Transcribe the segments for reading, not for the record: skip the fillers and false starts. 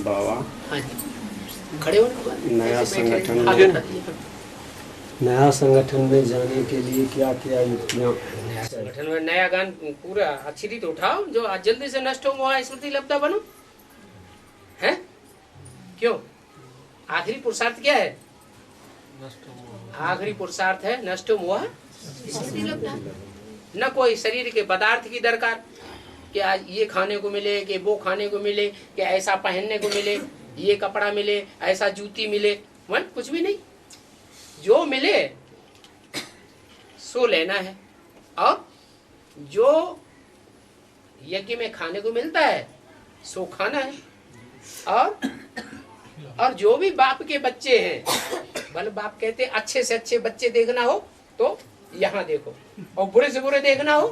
बाबा। हाँ जी, खड़े हो। नया संगठन आगे में नया संगठन में जाने के लिए क्या क्या युक्तियाँ? नया संगठन में नया गान पूरा अच्छी रीत उठाओ, जो आज जल्दी से नष्ट हो वहाँ स्मृति लब्धा बनो। है क्यों? आखिरी पुरुषार्थ क्या है? आखिरी पुरुषार्थ है नष्ट मोह स्मृति लब्धा। न कोई शरीर के पदार्थ की दरकार कि आज ये खाने को मिले, कि वो खाने को मिले, कि ऐसा पहनने को मिले, ये कपड़ा मिले, ऐसा जूती मिले, मन कुछ भी नहीं। जो मिले सो लेना है, और जो यज्ञ में खाने को मिलता है सो खाना है। और जो भी बाप के बच्चे हैं, भले बाप कहते अच्छे से अच्छे बच्चे देखना हो तो यहाँ देखो, और बुरे से बुरे देखना हो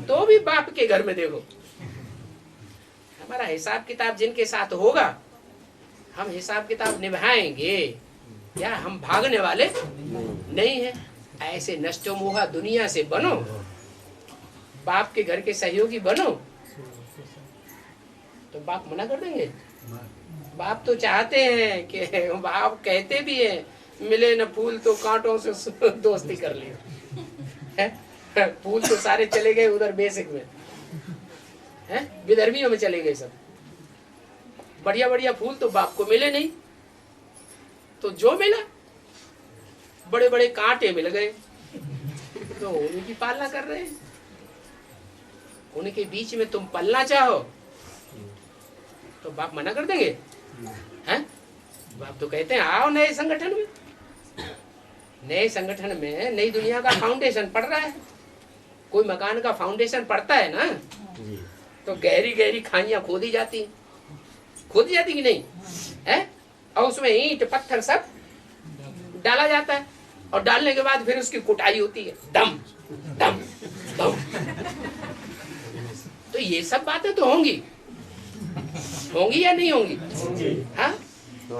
तो भी बाप के घर में देखो। हमारा हिसाब किताब जिनके साथ होगा, हम हिसाब किताब निभाएंगे, या हम भागने वाले नहीं है। ऐसे नष्टो मोहा दुनिया से बनो, बाप के घर के सहयोगी बनो, तो बाप मना कर देंगे? बाप तो चाहते हैं कि, बाप कहते भी हैं, मिले न फूल तो कांटों से दोस्ती कर लियो। फूल तो सारे चले गए उधर बेसिक में, है विदर्भियों में चले गए सब। बढ़िया बढ़िया फूल तो बाप को मिले नहीं, तो जो मिला बड़े बड़े कांटे मिल गए, तो उनकी पालना कर रहे हैं। उनके बीच में तुम पलना चाहो तो बाप मना कर देंगे? हैं? बाप तो कहते हैं आओ नए संगठन में। नए संगठन में नई दुनिया का फाउंडेशन पड़ रहा है। कोई मकान का फाउंडेशन पड़ता है ना, तो गहरी गहरी खाइयां खोदी जाती कि नहीं है? और उसमें ईंट पत्थर सब डाला जाता है, और डालने के बाद फिर उसकी कुटाई होती है, दम दम दम। तो ये सब बातें तो होंगी या नहीं होंगी? हाँ,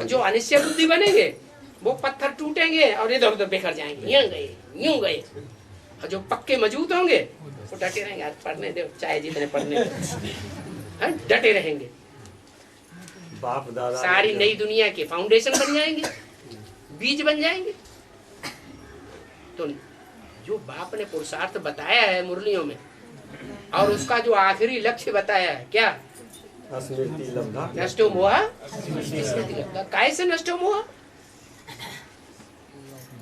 जो अनिश्चय बुद्धि बनेंगे वो पत्थर टूटेंगे और इधर उधर बिखर जाएंगे, यूं गए। और जो पक्के मजबूत होंगे वो डटे रहेंगे, आज पढ़ने दो चाहे जितने पढ़ने दो, डटे रहेंगे। बाप दादा सारी नई दुनिया के फाउंडेशन बन जाएंगे, बीज बन जाएंगे। तो जो बाप ने पुरुषार्थ बताया है मुरलियों में, और उसका जो आखिरी लक्ष्य बताया है क्या? स्मृति लब्धा। नष्टो मोहा स्मृति लब्धा। काय से नष्टो मोहा?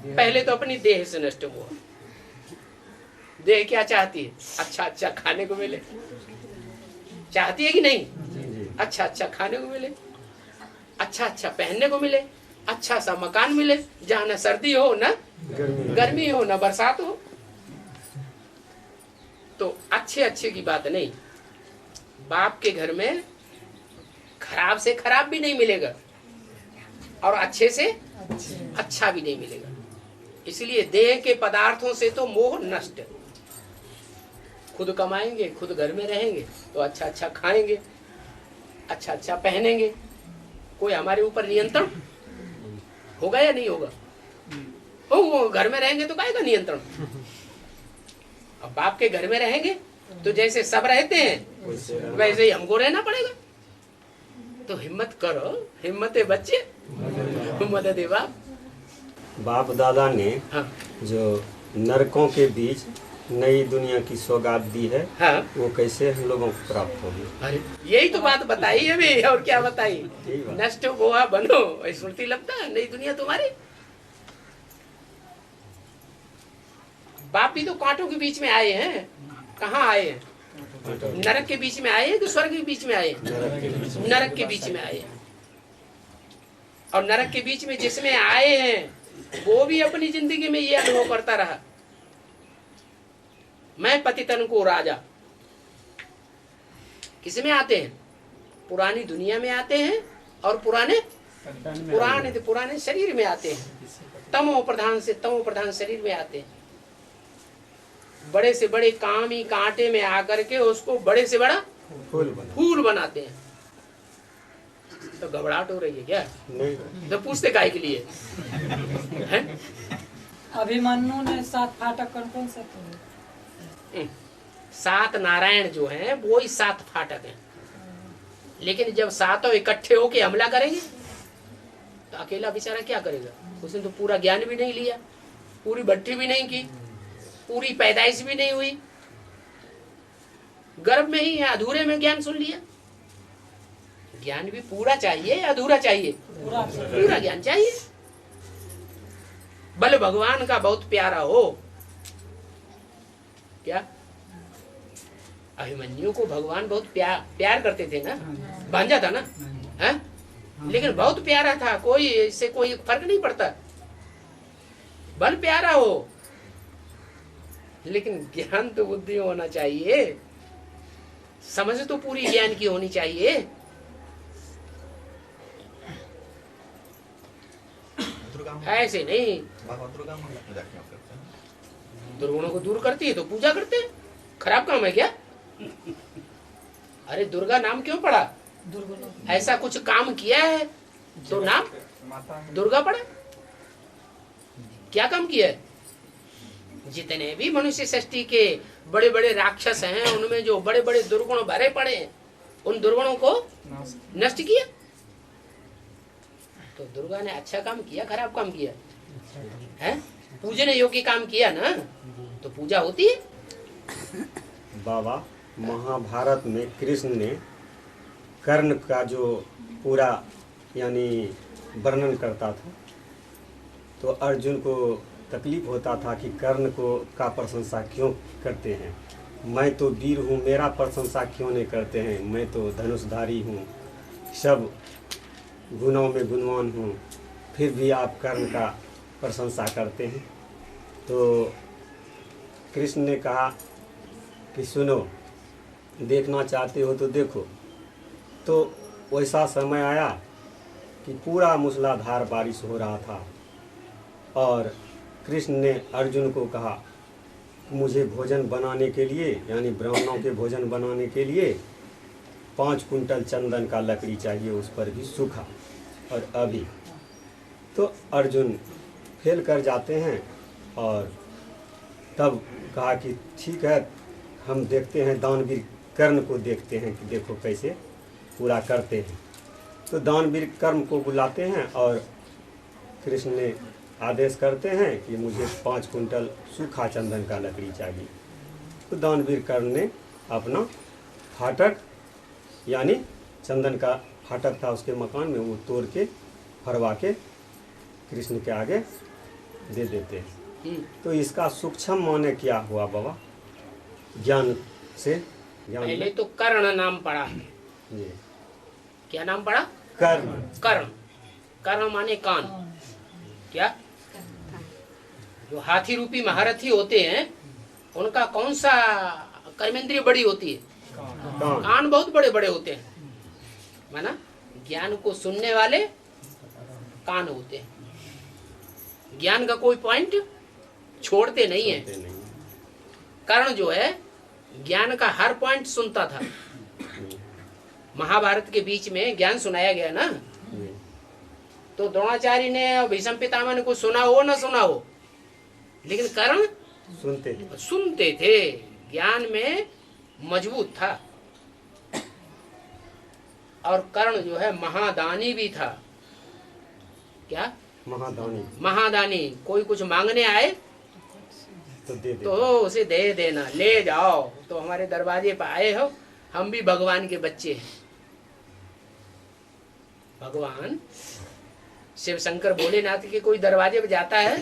पहले तो अपनी देह से नष्ट मोहा। देह क्या चाहती है? अच्छा अच्छा खाने को मिले, चाहती है कि नहीं? अच्छा अच्छा खाने को मिले, अच्छा अच्छा पहनने को मिले, अच्छा सा मकान मिले, जहाँ न सर्दी हो न गर्मी हो न बरसात हो। तो अच्छे अच्छे की बात नहीं, बाप के घर में खराब से खराब भी नहीं मिलेगा, और अच्छे से अच्छा भी नहीं मिलेगा। इसलिए देह के पदार्थों से तो मोह नष्ट। खुद कमाएंगे, खुद घर में रहेंगे, तो अच्छा अच्छा खाएंगे, अच्छा अच्छा पहनेंगे। कोई हमारे ऊपर नियंत्रण होगा या नहीं होगा? वो घर में रहेंगे तो काहेगा नियंत्रण? अब बाप के घर में रहेंगे तो जैसे सब रहते हैं वैसे ही हमको रहना पड़ेगा। तो हिम्मत करो, हिम्मत है बच्चे, मदद है बाप। बाप दादा ने हाँ। जो नरकों के बीच नई दुनिया की सौगात दी है, हाँ। वो कैसे हम लोगों को प्राप्त होगी? अरे यही तो बात बताई है भी, और क्या बताई? नष्ट गोवा बनो, स्मृति लब्धा, नई दुनिया तुम्हारी। बाप भी तो कांटों के बीच में आए हैं। कहाँ आए हैं? नरक के बीच में आए हैं कि स्वर्ग के बीच में आए हैं? नरक के बीच में आए हैं। और नरक के बीच में जिसमें आए हैं वो भी अपनी जिंदगी में ये अनुभव करता रहा, मैं पतितन को राजा। किसमें आते हैं? पुरानी दुनिया में आते हैं, और पुराने शरीर में आते हैं। तमो प्रधान से तमो प्रधान शरीर में आते हैं। बड़े से बड़े काम ही कांटे में आकर के उसको बड़े से बड़ा फूल बनाते हैं। तो घबराहट हो रही है क्या? नहीं। तो पूछते काहे के लिए? अभिमन्यु ने 7 फाटक कौन से थे? 7 नारायण जो हैं वो ही 7 फाटक हैं। लेकिन जब सातों इकट्ठे होके हमला करेंगे तो अकेला बेचारा क्या करेगा? उसने तो पूरा ज्ञान भी नहीं लिया, पूरी भट्टी भी नहीं की, पूरी पैदाइश भी नहीं हुई, गर्भ में ही अधूरे में ज्ञान सुन लिया। ज्ञान भी पूरा चाहिए या अधूरा चाहिए? पूरा ज्ञान चाहिए। भले भगवान का बहुत प्यारा हो। क्या अभिमन्यु को भगवान बहुत प्यार करते थे ना, भांजा था ना, है? लेकिन बहुत प्यारा था, कोई इससे कोई फर्क नहीं पड़ता, बल प्यारा हो, लेकिन ज्ञान तो बुद्धि होना चाहिए, समझ तो पूरी ज्ञान की होनी चाहिए। ऐसे नहीं। दुर्गुणों को दूर करती है तो पूजा करते हैं, खराब काम है क्या? अरे दुर्गा नाम क्यों पड़ा? ऐसा कुछ काम किया है तो नाम दुर्गा पड़ा? क्या काम किया है? जितने भी मनुष्य सृष्टि के बड़े बड़े राक्षस हैं, उनमें जो बड़े बड़े दुर्गुण भरे पड़े हैं, उन दुर्गुणों को नष्ट किया। तो दुर्गा ने अच्छा काम किया, खराब काम किया है? पूजने योग्य काम किया ना, तो पूजा होती है। बाबा, महाभारत में कृष्ण ने कर्ण का जो पूरा यानी वर्णन करता था, तो अर्जुन को तकलीफ होता था कि कर्ण को का प्रशंसा क्यों करते हैं? मैं तो वीर हूँ, मेरा प्रशंसा क्यों नहीं करते हैं? मैं तो धनुषधारी हूँ, सब गुणों में गुणवान हूँ, फिर भी आप कर्ण का प्रशंसा करते हैं। तो कृष्ण ने कहा कि सुनो, देखना चाहते हो तो देखो। तो वैसा समय आया कि पूरा मूसलाधार बारिश हो रहा था और कृष्ण ने अर्जुन को कहा मुझे भोजन बनाने के लिए, यानी ब्राह्मणों के भोजन बनाने के लिए 5 कुंटल चंदन का लकड़ी चाहिए, उस पर भी सूखा और अभी। तो अर्जुन फेल कर जाते हैं और तब कहा कि ठीक है, हम देखते हैं, दानवीर कर्ण को देखते हैं कि देखो कैसे पूरा करते हैं। तो दानवीर कर्ण को बुलाते हैं और कृष्ण ने आदेश करते हैं कि मुझे 5 कुंटल सूखा चंदन का लकड़ी चाहिए। तो दानवीर कर्ण ने अपना फाटक, यानी चंदन का फाटक था उसके मकान में, वो तोड़ के फरवा के कृष्ण के आगे दे देते हैं। तो इसका सूक्ष्म माने क्या हुआ बाबा? ज्ञान से पहले तो कर्ण नाम पड़ा। जी। क्या नाम पड़ा? कर्ण। कर्ण, कर्ण माने कान। क्या? जो हाथी रूपी महारथी होते हैं, उनका कौन सा कर्मेंद्रिय बड़ी होती है? कान बहुत बड़े बड़े होते हैं, माना ज्ञान को सुनने वाले कान होते हैं, ज्ञान का कोई पॉइंट छोड़ते नहीं है। कर्ण जो है ज्ञान का हर पॉइंट सुनता था। महाभारत के बीच में ज्ञान सुनाया गया ना, तो द्रोणाचार्य ने और भीष्म पितामह ने कुछ सुना हो ना सुना हो, लेकिन कर्ण सुनते थे, ज्ञान में मजबूत था। और कर्ण जो है महादानी भी था। क्या? महादानी। महादानी। कोई कुछ मांगने आए तो उसे दे देना, ले जाओ, तो हमारे दरवाजे पर आए हो, हम भी भगवान के बच्चे हैं। भगवान शिव शंकर भोलेनाथ के कोई दरवाजे पर जाता है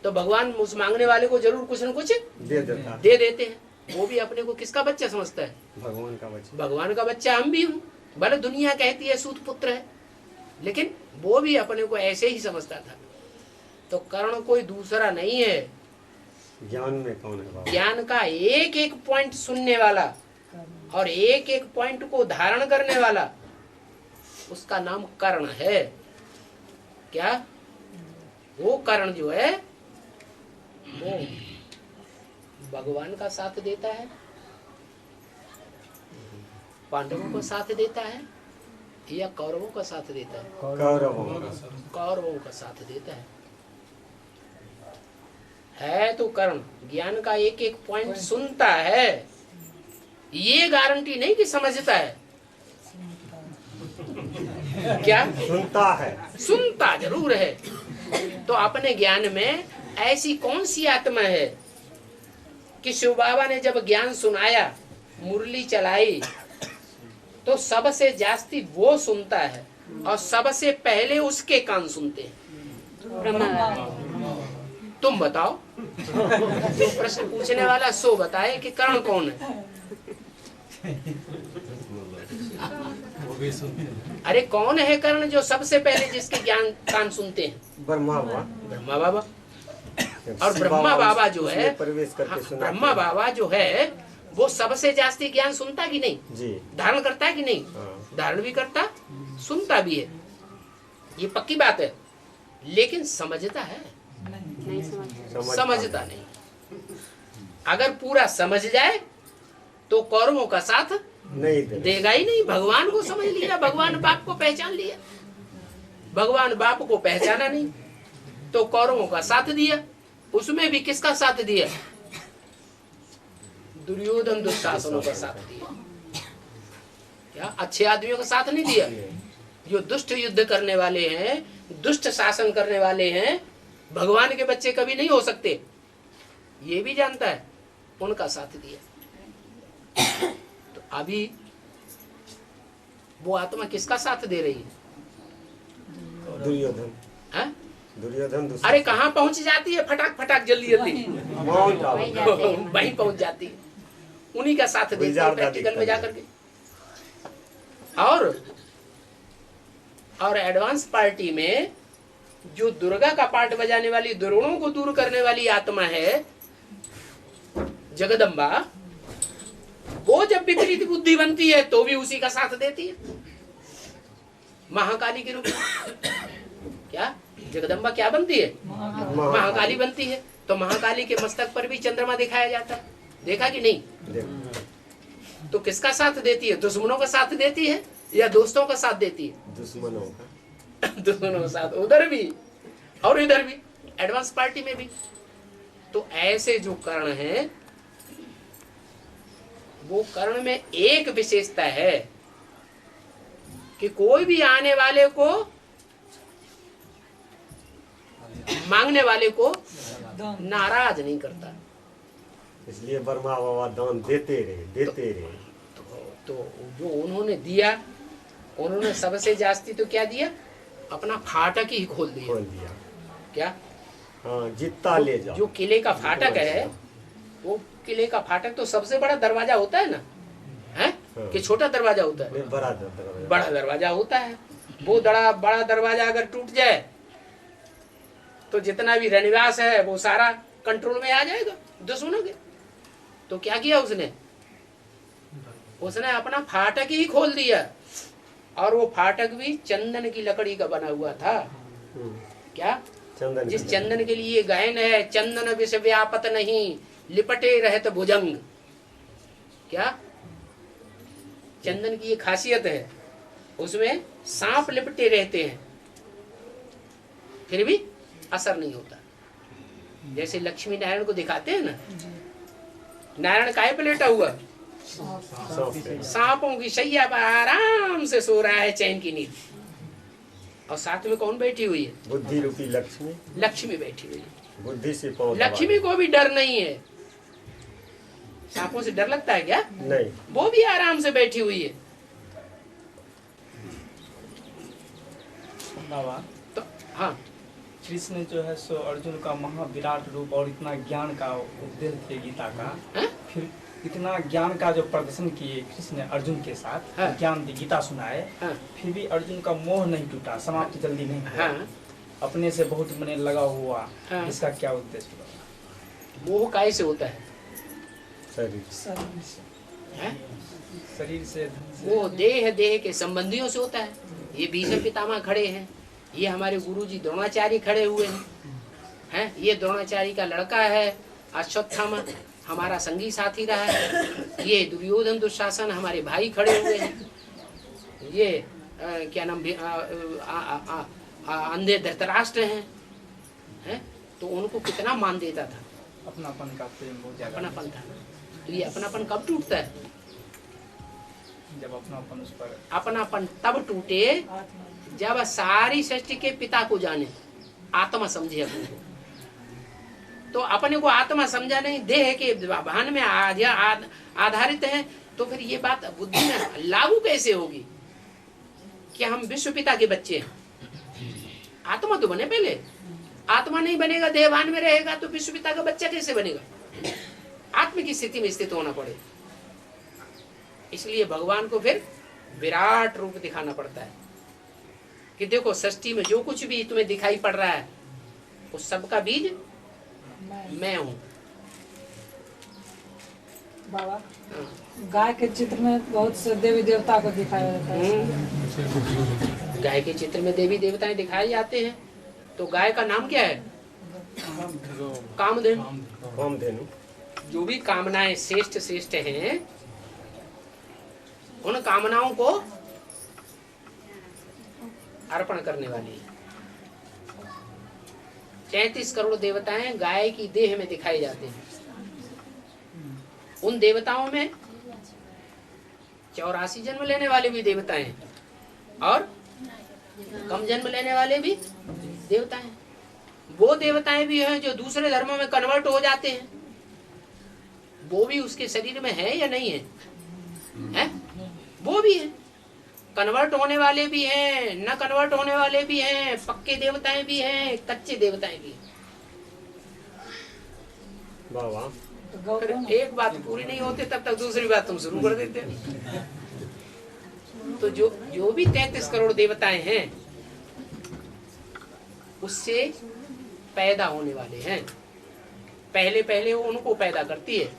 तो भगवान उस मांगने वाले को जरूर कुछ न कुछ दे देते हैं। वो भी अपने को किसका बच्चा समझता है? भगवान का बच्चा। भगवान का बच्चा हम भी हूँ। भले दुनिया कहती है सूत पुत्र है, लेकिन वो भी अपने को ऐसे ही समझता था। तो कर्ण कोई दूसरा नहीं है। ज्ञान में कौन है बाबा? ज्ञान का एक एक पॉइंट सुनने वाला और एक एक पॉइंट को धारण करने वाला, उसका नाम कर्ण है। क्या? वो कर्ण जो है वो भगवान का साथ देता है, पांडवों का साथ देता है या कौरवों का साथ देता है? कौरवों का साथ देता है। तो कर्ण ज्ञान का एक एक पॉइंट सुनता है, ये गारंटी नहीं कि समझता है। क्या सुनता है। सुनता जरूर है। तो अपने ज्ञान में ऐसी कौन सी आत्मा है कि शिव बाबा ने जब ज्ञान सुनाया, मुरली चलाई, तो सबसे जास्ती वो सुनता है और सबसे पहले उसके कान सुनते हैं। तुम बताओ, तो प्रश्न पूछने वाला सो बताए कि कर्ण कौन है। अरे कौन है कर्ण जो सबसे पहले जिसके ज्ञान कान सुनते हैं? ब्रह्मा बाबा। ब्रह्मा बाबा। और ब्रह्मा बाबा जो है, प्रवेश करके सुनाते ब्रह्मा हैं। बाबा जो है वो सबसे जास्ती ज्ञान सुनता कि नहीं? जी। धारण करता है कि नहीं? हाँ। धारण भी करता, सुनता भी है, ये पक्की बात है। लेकिन समझता है? नहीं समझता नहीं। अगर पूरा समझ जाए तो कौरवों का साथ नहीं दे। देगा ही नहीं। भगवान को समझ लिया, भगवान बाप को पहचान लिया, भगवान बाप को पहचाना नहीं तो कौरवों का साथ दिया। उसमें भी किसका साथ दिया? दुर्योधन दुशासनों का साथ दिया। क्या अच्छे आदमियों का साथ नहीं दिया? जो दुष्ट युद्ध करने वाले हैं, दुष्ट शासन करने वाले हैं, भगवान के बच्चे कभी नहीं हो सकते, ये भी जानता है, उनका साथ दिया। तो अभी वो आत्मा किसका साथ दे रही है? दुर्योधन। है? दुर्योधन दुष्ट। अरे कहाँ पहुंच जाती है फटाक फटाक जल्दी जल्दी? माउंट आबू। वहीं पहुंच जाती है, उन्हीं का साथ देती है प्रैक्टिकल में जाकर के। और एडवांस पार्टी में जो दुर्गा का पार्ट बजाने वाली, दुर्गुणों को दूर करने वाली आत्मा है जगदम्बा, वो जब विपरीत बुद्धि बनती है तो भी उसी का साथ देती है, महाकाली के रूप में। क्या जगदम्बा क्या बनती है? महाकाली बनती है। तो महाकाली के मस्तक पर भी चंद्रमा दिखाया जाता है, देखा कि नहीं? तो किसका साथ देती है? दुश्मनों का साथ देती है या दोस्तों का साथ देती है? दुश्मनों का। दोनों का साथ, उधर भी और इधर भी, एडवांस पार्टी में भी। तो ऐसे जो कर्ण है, वो कर्ण में एक विशेषता है कि कोई भी आने वाले को, मांगने वाले को नाराज नहीं करता। इसलिए ब्रह्मा बाबा दान देते रहे। तो जो उन्होंने दिया, उन्होंने सबसे जास्ती तो क्या दिया? अपना फाटक ही खोल खोल दिया। क्या? हाँ, जितना ले जाओ। जो किले का फाटक है, वो किले का फाटक तो सबसे बड़ा दरवाजा होता है ना, है हाँ। कि छोटा दरवाजा होता है? नहीं, बड़ा दरवाजा। बड़ा दरवाजा होता है। वो बड़ा दरवाजा अगर टूट जाए तो जितना भी रनिवास है वो सारा कंट्रोल में आ जाएगा दुश्मनों के। तो क्या किया उसने? उसने अपना फाटक ही खोल दिया, और वो फाटक भी चंदन की लकड़ी का बना हुआ था। क्या? चंदन। जिस चंदन के लिए गायन है, चंदन विष व्यापत नहीं, लिपटे रहत भुजंग। क्या? चंदन की ये खासियत है, उसमें सांप लिपटे रहते हैं फिर भी असर नहीं होता। जैसे लक्ष्मी नारायण को दिखाते हैं ना, नारायण काहे पे लेटा हुआ? सांपों की शैया पर आराम से सो रहा है, चैन की नींद। और साथ में कौन बैठी हुई है? बुद्धि रूपी लक्ष्मी। लक्ष्मी बैठी हुई है। बुद्धि से पाँव लक्ष्मी को भी डर नहीं है। सांपों से डर लगता है क्या? नहीं। वो भी आराम से बैठी हुई है। बाबा, तो हाँ, कृष्ण जो है सो अर्जुन का महाविराट रूप और इतना ज्ञान का उपदेश थे गीता का, है? फिर इतना ज्ञान का जो प्रदर्शन किए कृष्ण ने अर्जुन के साथ, हाँ। ज्ञान दी, गीता सुनाए, हाँ। फिर भी अर्जुन का मोह नहीं टूटा, समाप्त जल्दी नहीं हुआ, हाँ। अपने से बहुत मने लगा हुआ। हाँ। इसका क्या उद्देश्य बाबा? मोह काहे से होता है? शरीर। है? शरीर से, धन से। वो देह के संबंधियों से होता है। ये भीष्म पितामह खड़े हैं, ये हमारे गुरुजी द्रोणाचार्य खड़े हुए हैं, ये द्रोणाचार्य का लड़का है अश्वत्थामा, हमारा संगी साथी रहा है। ये दुर्योधन दुशासन हमारे भाई खड़े हुए हैं। ये क्या नाम, अंधे धृतराष्ट्र हैं। तो उनको कितना मान देता था, अपनापन का प्रेम बहुत ज्यादा, अपनापन था। तो ये अपनापन कब टूटता है? जब अपनापन उस पर, अपनापन तब टूटे जब सारी सृष्टि के पिता को जाने, आत्मा समझे अपने को, तो अपने को आत्मा समझा नहीं, देह के भान में आधारित है, तो फिर ये बात बुद्धि में लागू कैसे होगी कि हम विश्व पिता के बच्चे हैं? आत्मा तो बने पहले, आत्मा नहीं बनेगा, देहभान में रहेगा, तो विश्व पिता का बच्चा कैसे बनेगा? आत्म की स्थिति में स्थित होना पड़े। इसलिए भगवान को फिर विराट रूप दिखाना पड़ता है कि देखो सृष्टि में जो कुछ भी तुम्हें दिखाई पड़ रहा है उस सबका बीज मैं हूँ। बाबा, हाँ। गाय के चित्र में बहुत से देवी देवता को दिखाया जाता है। गाय के चित्र में देवी देवताएं दिखाए जाते हैं, तो गाय का नाम क्या है? कामधेनु। कामधेनु। जो भी कामनाएं श्रेष्ठ श्रेष्ठ हैं, उन कामनाओं को अर्पण करने वाली है। 33 करोड़ देवताएं गाय की देह में दिखाई जाते हैं। उन देवताओं में 84 जन्म लेने वाले भी देवता हैं और कम जन्म लेने वाले भी देवता हैं। वो देवताएं भी हैं जो दूसरे धर्मों में कन्वर्ट हो जाते हैं, वो भी उसके शरीर में है या नहीं है? है? वो भी है। कन्वर्ट होने वाले भी हैं, न कन्वर्ट होने वाले भी हैं, पक्के देवताएं भी हैं, कच्चे देवताएं भी हैं। बाबा, फिर एक बात पूरी नहीं होती तब तक दूसरी बात तुम शुरू कर देते। तो जो भी 33 करोड़ देवताएं हैं उससे पैदा होने वाले हैं, पहले वो उनको पैदा करती है।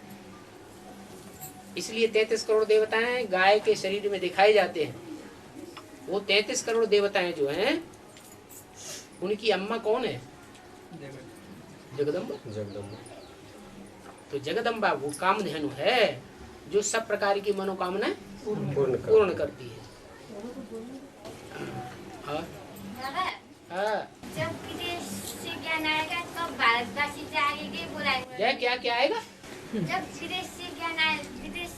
इसलिए 33 करोड़ देवताएं गाय के शरीर में दिखाए जाते हैं। वो 33 करोड़ देवताएं जो हैं उनकी अम्मा कौन है? जगदम्बा। जगदम्बा। तो जगदम्बा वो कामधेनु है जो सब प्रकार की मनोकामनाएं पूर्ण करती है। जब विदेश से ज्ञान आएगा तब भारतवासी जागेंगे, बुलाएंगे। क्या आएगा? जब विदेश से ज्ञान आएगा, विदेश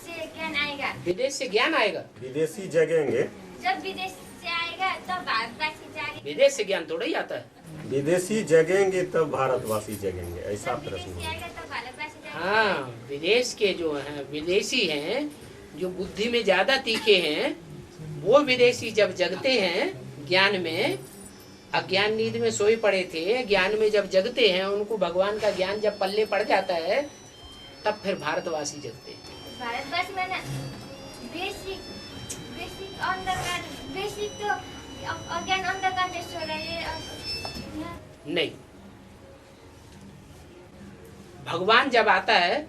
से ज्ञान आएगा, विदेशी जगेंगे। जब विदेश से आएगा तब भारतवासी जागेंगे। विदेश से ज्ञान थोड़ा ही आता है। विदेशी जगेंगे तब भारतवासी जगेंगे, ऐसा जब विदेश प्रश्न से है। आएगा तब भारतवासी जागेंगे। हाँ, विदेश के जो हैं विदेशी हैं, जो बुद्धि में ज्यादा तीखे हैं, वो विदेशी जब जगते हैं ज्ञान में, अज्ञान नींद में सोए पड़े थे, ज्ञान में जब जगते हैं, उनको भगवान का ज्ञान जब पल्ले पड़ जाता है तब फिर भारतवासी जगते हैं। भारतवासी माने बेसिक अंधकार, बेसिक तो अज्ञान अंधकार में सो रहे हैं। नहीं, भगवान जब आता है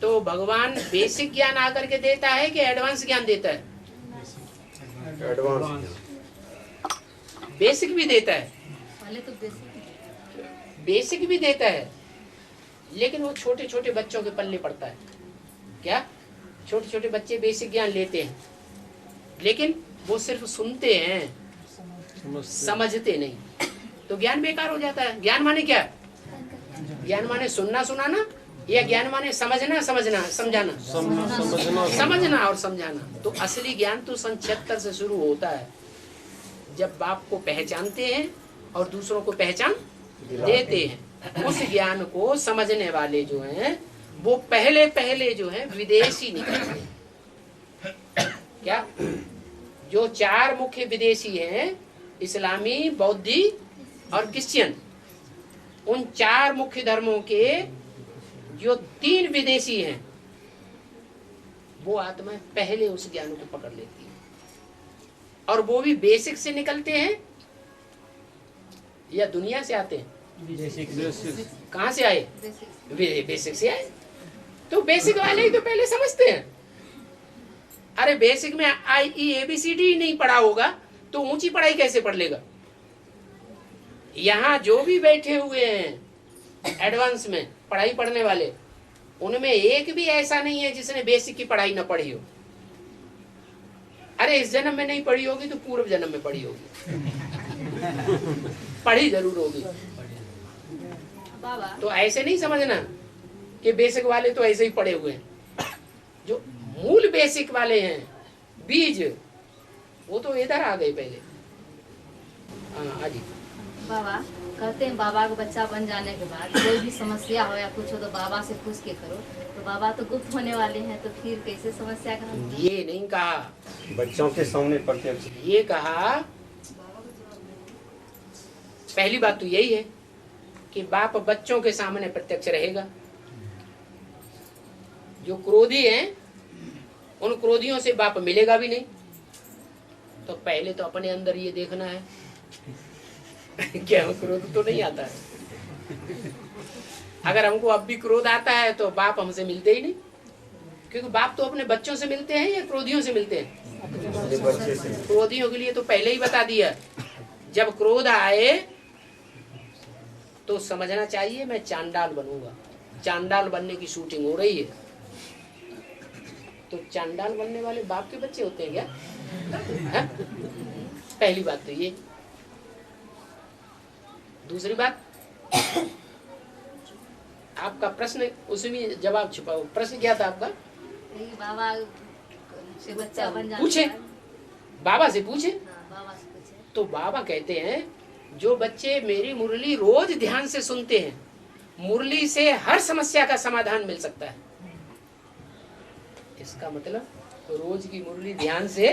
तो भगवान बेसिक ज्ञान आकर के देता है कि एडवांस ज्ञान देता है? एडवांस। बेसिक भी देता है, पहले तो बेसिक भी देता है, लेकिन वो छोटे छोटे बच्चों के पल्ले पड़ता है। क्या? छोटे छोटे बच्चे बेसिक ज्ञान लेते हैं, लेकिन वो सिर्फ सुनते हैं, समझते नहीं, तो ज्ञान बेकार हो जाता है। ज्ञान माने क्या? ज्ञान माने सुनना सुनाना, या ज्ञान माने समझना समझना समझाना? समझना और समझाना। तो असली ज्ञान तो सन 76 से शुरू होता है, जब बाप को पहचानते हैं और दूसरों को पहचान देते हैं। उस ज्ञान को समझने वाले जो हैं वो पहले जो हैं विदेशी निकलते हैं। क्या? जो 4 मुख्य विदेशी हैं, इस्लामी, बौद्धि और क्रिश्चियन, उन 4 मुख्य धर्मों के जो 3 विदेशी हैं, वो आत्मा पहले उस ज्ञान को पकड़ लेती है। और वो भी बेसिक से निकलते हैं या दुनिया से आते हैं? कहाँ से आए? बेसिक से आए। तो बेसिक वाले ही तो पहले समझते हैं। अरे बेसिक में ABCD ही नहीं पढ़ा होगा तो ऊंची पढ़ाई कैसे पढ़ लेगा? यहाँ जो भी बैठे हुए हैं एडवांस में पढ़ाई पढ़ने वाले, उनमें एक भी ऐसा नहीं है जिसने बेसिक की पढ़ाई न पढ़ी हो। अरे इस जन्म में नहीं पढ़ी होगी तो पूर्व जन्म में पढ़ी होगी, पढ़ी जरूर होगी। तो ऐसे नहीं समझना कि बेसिक वाले तो ऐसे ही पढ़े हुए हैं। जो मूल बेसिक वाले हैं, बीज, वो तो इधर आ गए पहले। हाँ आजी। बाबा कहते हैं बाबा का बच्चा बन जाने के बाद कोई भी समस्या हो या कुछ हो तो बाबा से पूछ के करो, तो बाबा तो गुप्त होने वाले हैं, तो फिर कैसे समस्या का हल? ये नहीं कहा, बच्चों के सामने प्रत्यक्ष। ये कहा पहली बात तो यही है कि बाप बच्चों के सामने प्रत्यक्ष रहेगा। जो क्रोधी हैं उन क्रोधियों से बाप मिलेगा भी नहीं। तो पहले तो अपने अंदर ये देखना है क्या क्रोध तो नहीं आता है। अगर हमको अब भी क्रोध आता है तो बाप हमसे मिलते ही नहीं, क्योंकि बाप तो अपने बच्चों से मिलते हैं या क्रोधियों से मिलते हैं। अपने बच्चे से। क्रोधियों के लिए तो पहले ही बता दिया, जब क्रोध आए तो समझना चाहिए मैं चांडाल बनूंगा। चांडाल बनने की शूटिंग हो रही है। तो चांडाल बनने वाले बाप के बच्चे होते हैं क्या? है? पहली बात तो ये। दूसरी बात, आपका प्रश्न उसमें जवाब छुपाओ। प्रश्न क्या था आपका? यही बाबा से बच्चा बन जाने पूछे, के बाद। बाबा से पूछे। हाँ, बाबा से पूछे। तो बाबा कहते हैं जो बच्चे मेरी मुरली रोज ध्यान से सुनते हैं, मुरली से हर समस्या का समाधान मिल सकता है। इसका मतलब रोज की मुरली ध्यान से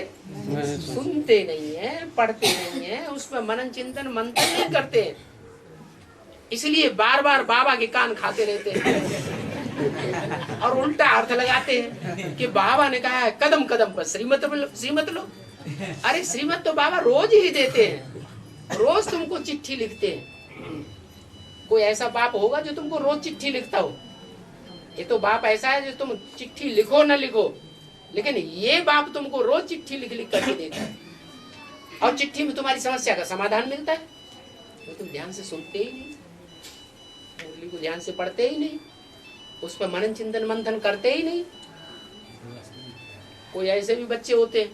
सुनते नहीं है, पढ़ते नहीं है, उस पर मनन चिंतन मंथन नहीं करते हैं, इसलिए बार बार बाबा के कान खाते रहते हैं और उल्टा अर्थ लगाते हैं कि बाबा ने कहा है कदम कदम पर श्रीमत लो। अरे श्रीमत तो बाबा रोज ही देते हैं, रोज तुमको चिट्ठी लिखते हैं। कोई ऐसा बाप होगा जो तुमको रोज चिट्ठी लिखता हो? ये तो बाप ऐसा है जो तुम चिट्ठी लिखो ना लिखो, लेकिन ये बाप तुमको रोज चिट्ठी लिख लिख करके देता है और चिट्ठी में तुम्हारी समस्या का समाधान मिलता है। तो तुम ध्यान से सुनते ही नहीं, मुरली को ध्यान से पढ़ते ही नहीं, उस पर मनन चिंतन मंथन करते ही नहीं। कोई ऐसे भी बच्चे होते हैं,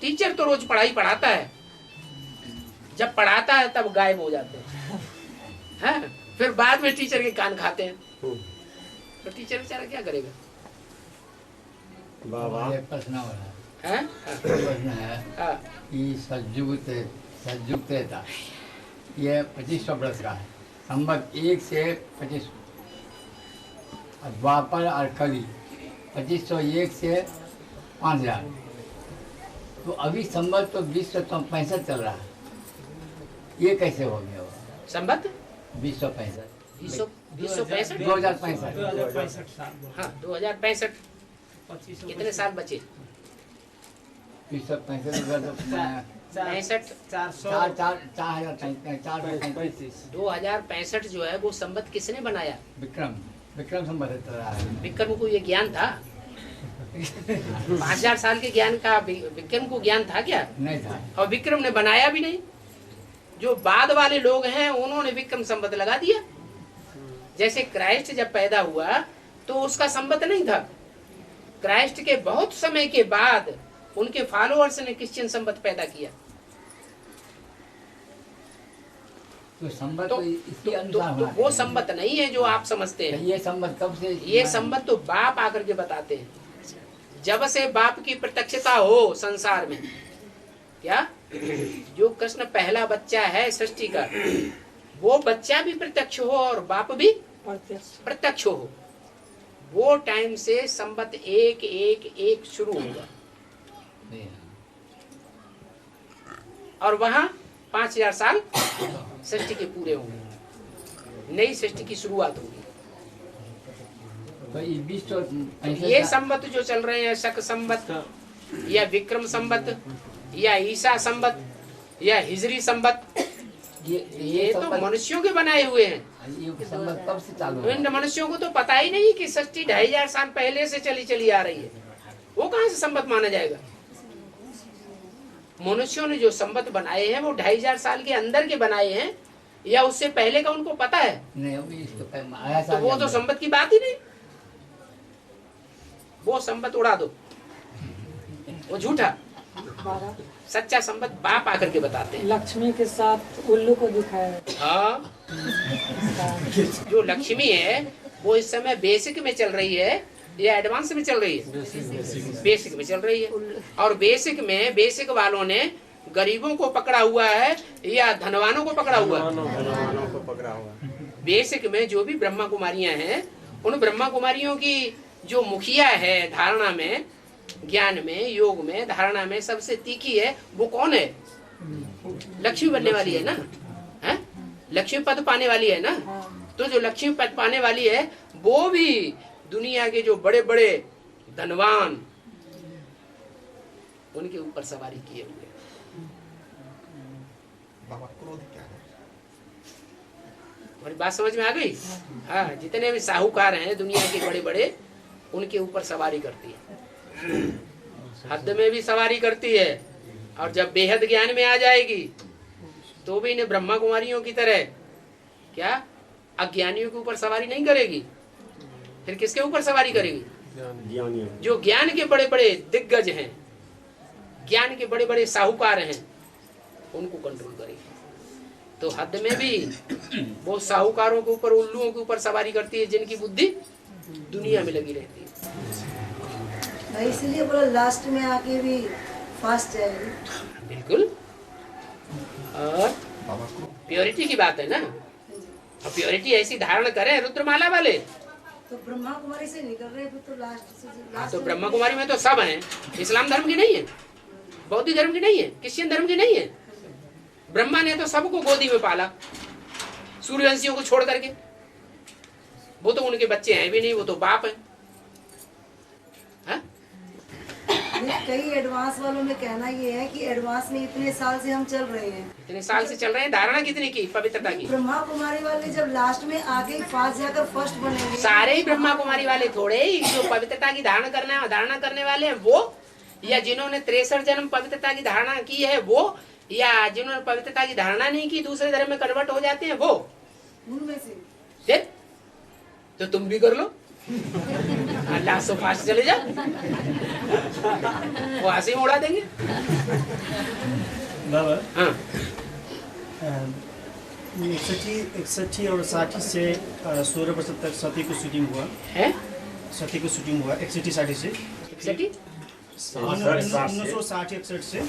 टीचर तो रोज पढ़ाई पढ़ाता है, जब पढ़ाता है तब गायब हो जाते हैं, फिर बाद में टीचर के कान खाते हैं। तो टीचर बेचारा क्या करेगा? बाबा एक प्रश्न हो रहा हैं? है, प्रश्न है हाँ, कि सतयुग त्रेता ये 2500 वर्ष का है, संवत 1 से 25, द्वापर और कली 2501 से 5000। तो अभी संवत तो 2065 चल रहा है, ये कैसे हो गया? संबत 2065 2065 2065 साल। हाँ 2065 2500 कितने साल बचे? 2065 65 2065 जो है वो संबत किसने बनाया? विक्रम संवत चल रहा है। विक्रम को ये ज्ञान था? 5000 साल के ज्ञान का विक्रम को ज्ञान था क्या? नहीं था। और विक्रम ने बनाया भी नहीं। जो बाद वाले लोग हैं उन्होंने विक्रम संवत लगा दिया। जैसे क्राइस्ट जब पैदा हुआ तो उसका संवत नहीं था। क्राइस्ट के बहुत समय के बाद उनके फॉलोअर्स ने क्रिश्चियन संवत पैदा किया। तो संवत तो, इसके तो अनुसार होना वो चाहिए। संवत नहीं है जो आप समझते हैं। ये संवत कब से? ये संवत तो बाप आकर के बताते हैं। जब से बाप की प्रत्यक्षता हो संसार में, क्या जो कृष्ण पहला बच्चा है सृष्टि का, वो बच्चा भी प्रत्यक्ष हो और बाप भी प्रत्यक्ष हो, वो टाइम से संवत 111 शुरू होगा और वहां 5000 साल सृष्टि के पूरे होंगे, नई सृष्टि की शुरुआत होगी। तो ये 20 ये संवत जो चल रहे हैं, शक संवत या विक्रम संवत या ईसा संवत या हिजरी संवत, ये तो मनुष्यों के बनाए हुए हैं। ये संवत कब से चालू तो इन मनुष्यों को तो पता ही नहीं कि सृष्टि 2500 साल पहले से चली आ रही है, वो कहाँ से संवत माना जाएगा? मनुष्यों ने जो संवत बनाए हैं वो 2500 साल के अंदर के बनाए हैं या उससे पहले का उनको पता है? नहीं, अभी इसको आया तो वो तो संवत की बात ही नहीं। वो संवत उड़ा दो, वो झूठा। सच्चा संवत बाप आकर के बताते हैं। लक्ष्मी के साथ उल्लू को दिखाया। हाँ, जो लक्ष्मी है वो इस समय बेसिक में चल रही है या एडवांस में चल रही है? बेसिक में चल रही है। और बेसिक वालों ने गरीबों को पकड़ा हुआ है या धनवानों को पकड़ा हुआ है? धनवानों को पकड़ा हुआ है। बेसिक में जो भी ब्रह्मा कुमारियां हैं, उन ब्रह्मा कुमारियों की जो मुखिया है धारणा में, ज्ञान में, योग में, धारणा में सबसे तीखी है, वो कौन है? लक्ष्मी बनने वाली है ना, है? लक्ष्मी पद पाने वाली है ना। तो जो लक्ष्मी पद पाने वाली है वो भी दुनिया के जो बड़े बड़े धनवान, उनके ऊपर सवारी किए हुए। हमारी बात समझ में आ गई? हाँ, जितने भी साहूकार हैं दुनिया के बड़े बड़े, उनके ऊपर सवारी करती है। हद में भी सवारी करती है, और जब बेहद ज्ञान में आ जाएगी तो भी इन्हें ब्रह्मा कुमारियों की तरह क्या अज्ञानियों के ऊपर सवारी नहीं करेगी। फिर किसके ऊपर सवारी करेगी? ज्ञानियों। जो ज्ञान के बड़े बड़े दिग्गज हैं, ज्ञान के बड़े बड़े साहूकार हैं, उनको कंट्रोल करेगी। तो हद में भी वो साहूकारों के ऊपर, उल्लुओं के ऊपर सवारी करती है जिनकी बुद्धि दुनिया में लगी रहती है। इसलिए बोला लास्ट में आके भी फास्ट जाएगी। बिल्कुल। और प्योरिटी की बात है ना, और प्योरिटी ऐसी धारण करें रुद्रमाला वाले। तो ब्रह्मा कुमारी से निकल रहे फिर तो लास्ट से हाँ, तो ब्रह्मा कुमारी में तो सब हैं। इस्लाम धर्म की नहीं है, बौद्ध धर्म की नहीं है, क्रिश्चियन धर्म की नहीं है। ब्रह्मा ने तो सबको गोदी में पाला, सूर्यवंशियों को छोड़ करके। वो तो उनके बच्चे हैं भी नहीं, वो तो बाप है। कई एडवांस वालों में कहना ये है कि एडवांस में इतने साल से हम चल रहे हैं। इतने साल से चल रहे हैं, धारणा कितनी की पवित्रता की? ब्रह्मा कुमारी वाले जब लास्ट में आगे फास्ट जाकर फर्स्ट बनेंगे। सारे ही ब्रह्मा कुमारी वाले थोड़े ही जो पवित्रता की धारणा करने वाले हैं वो, या जिन्होंने 63 जन्म पवित्रता की धारणा की है वो, या जिन्होंने पवित्रता की धारणा नहीं की दूसरे धर्म में कन्वर्ट हो जाते हैं वो। उनमें से फिर तो तुम भी कर लो, अल्लाह सो फास्ट चले जाओ, वो हंसी में उड़ा देंगे। बाबा हाँ, 61 और 60 से 16 वर्ष तक सती को शूटिंग हुआ है? सती को शूटिंग हुआ 61-60 से 61? 1960-61 से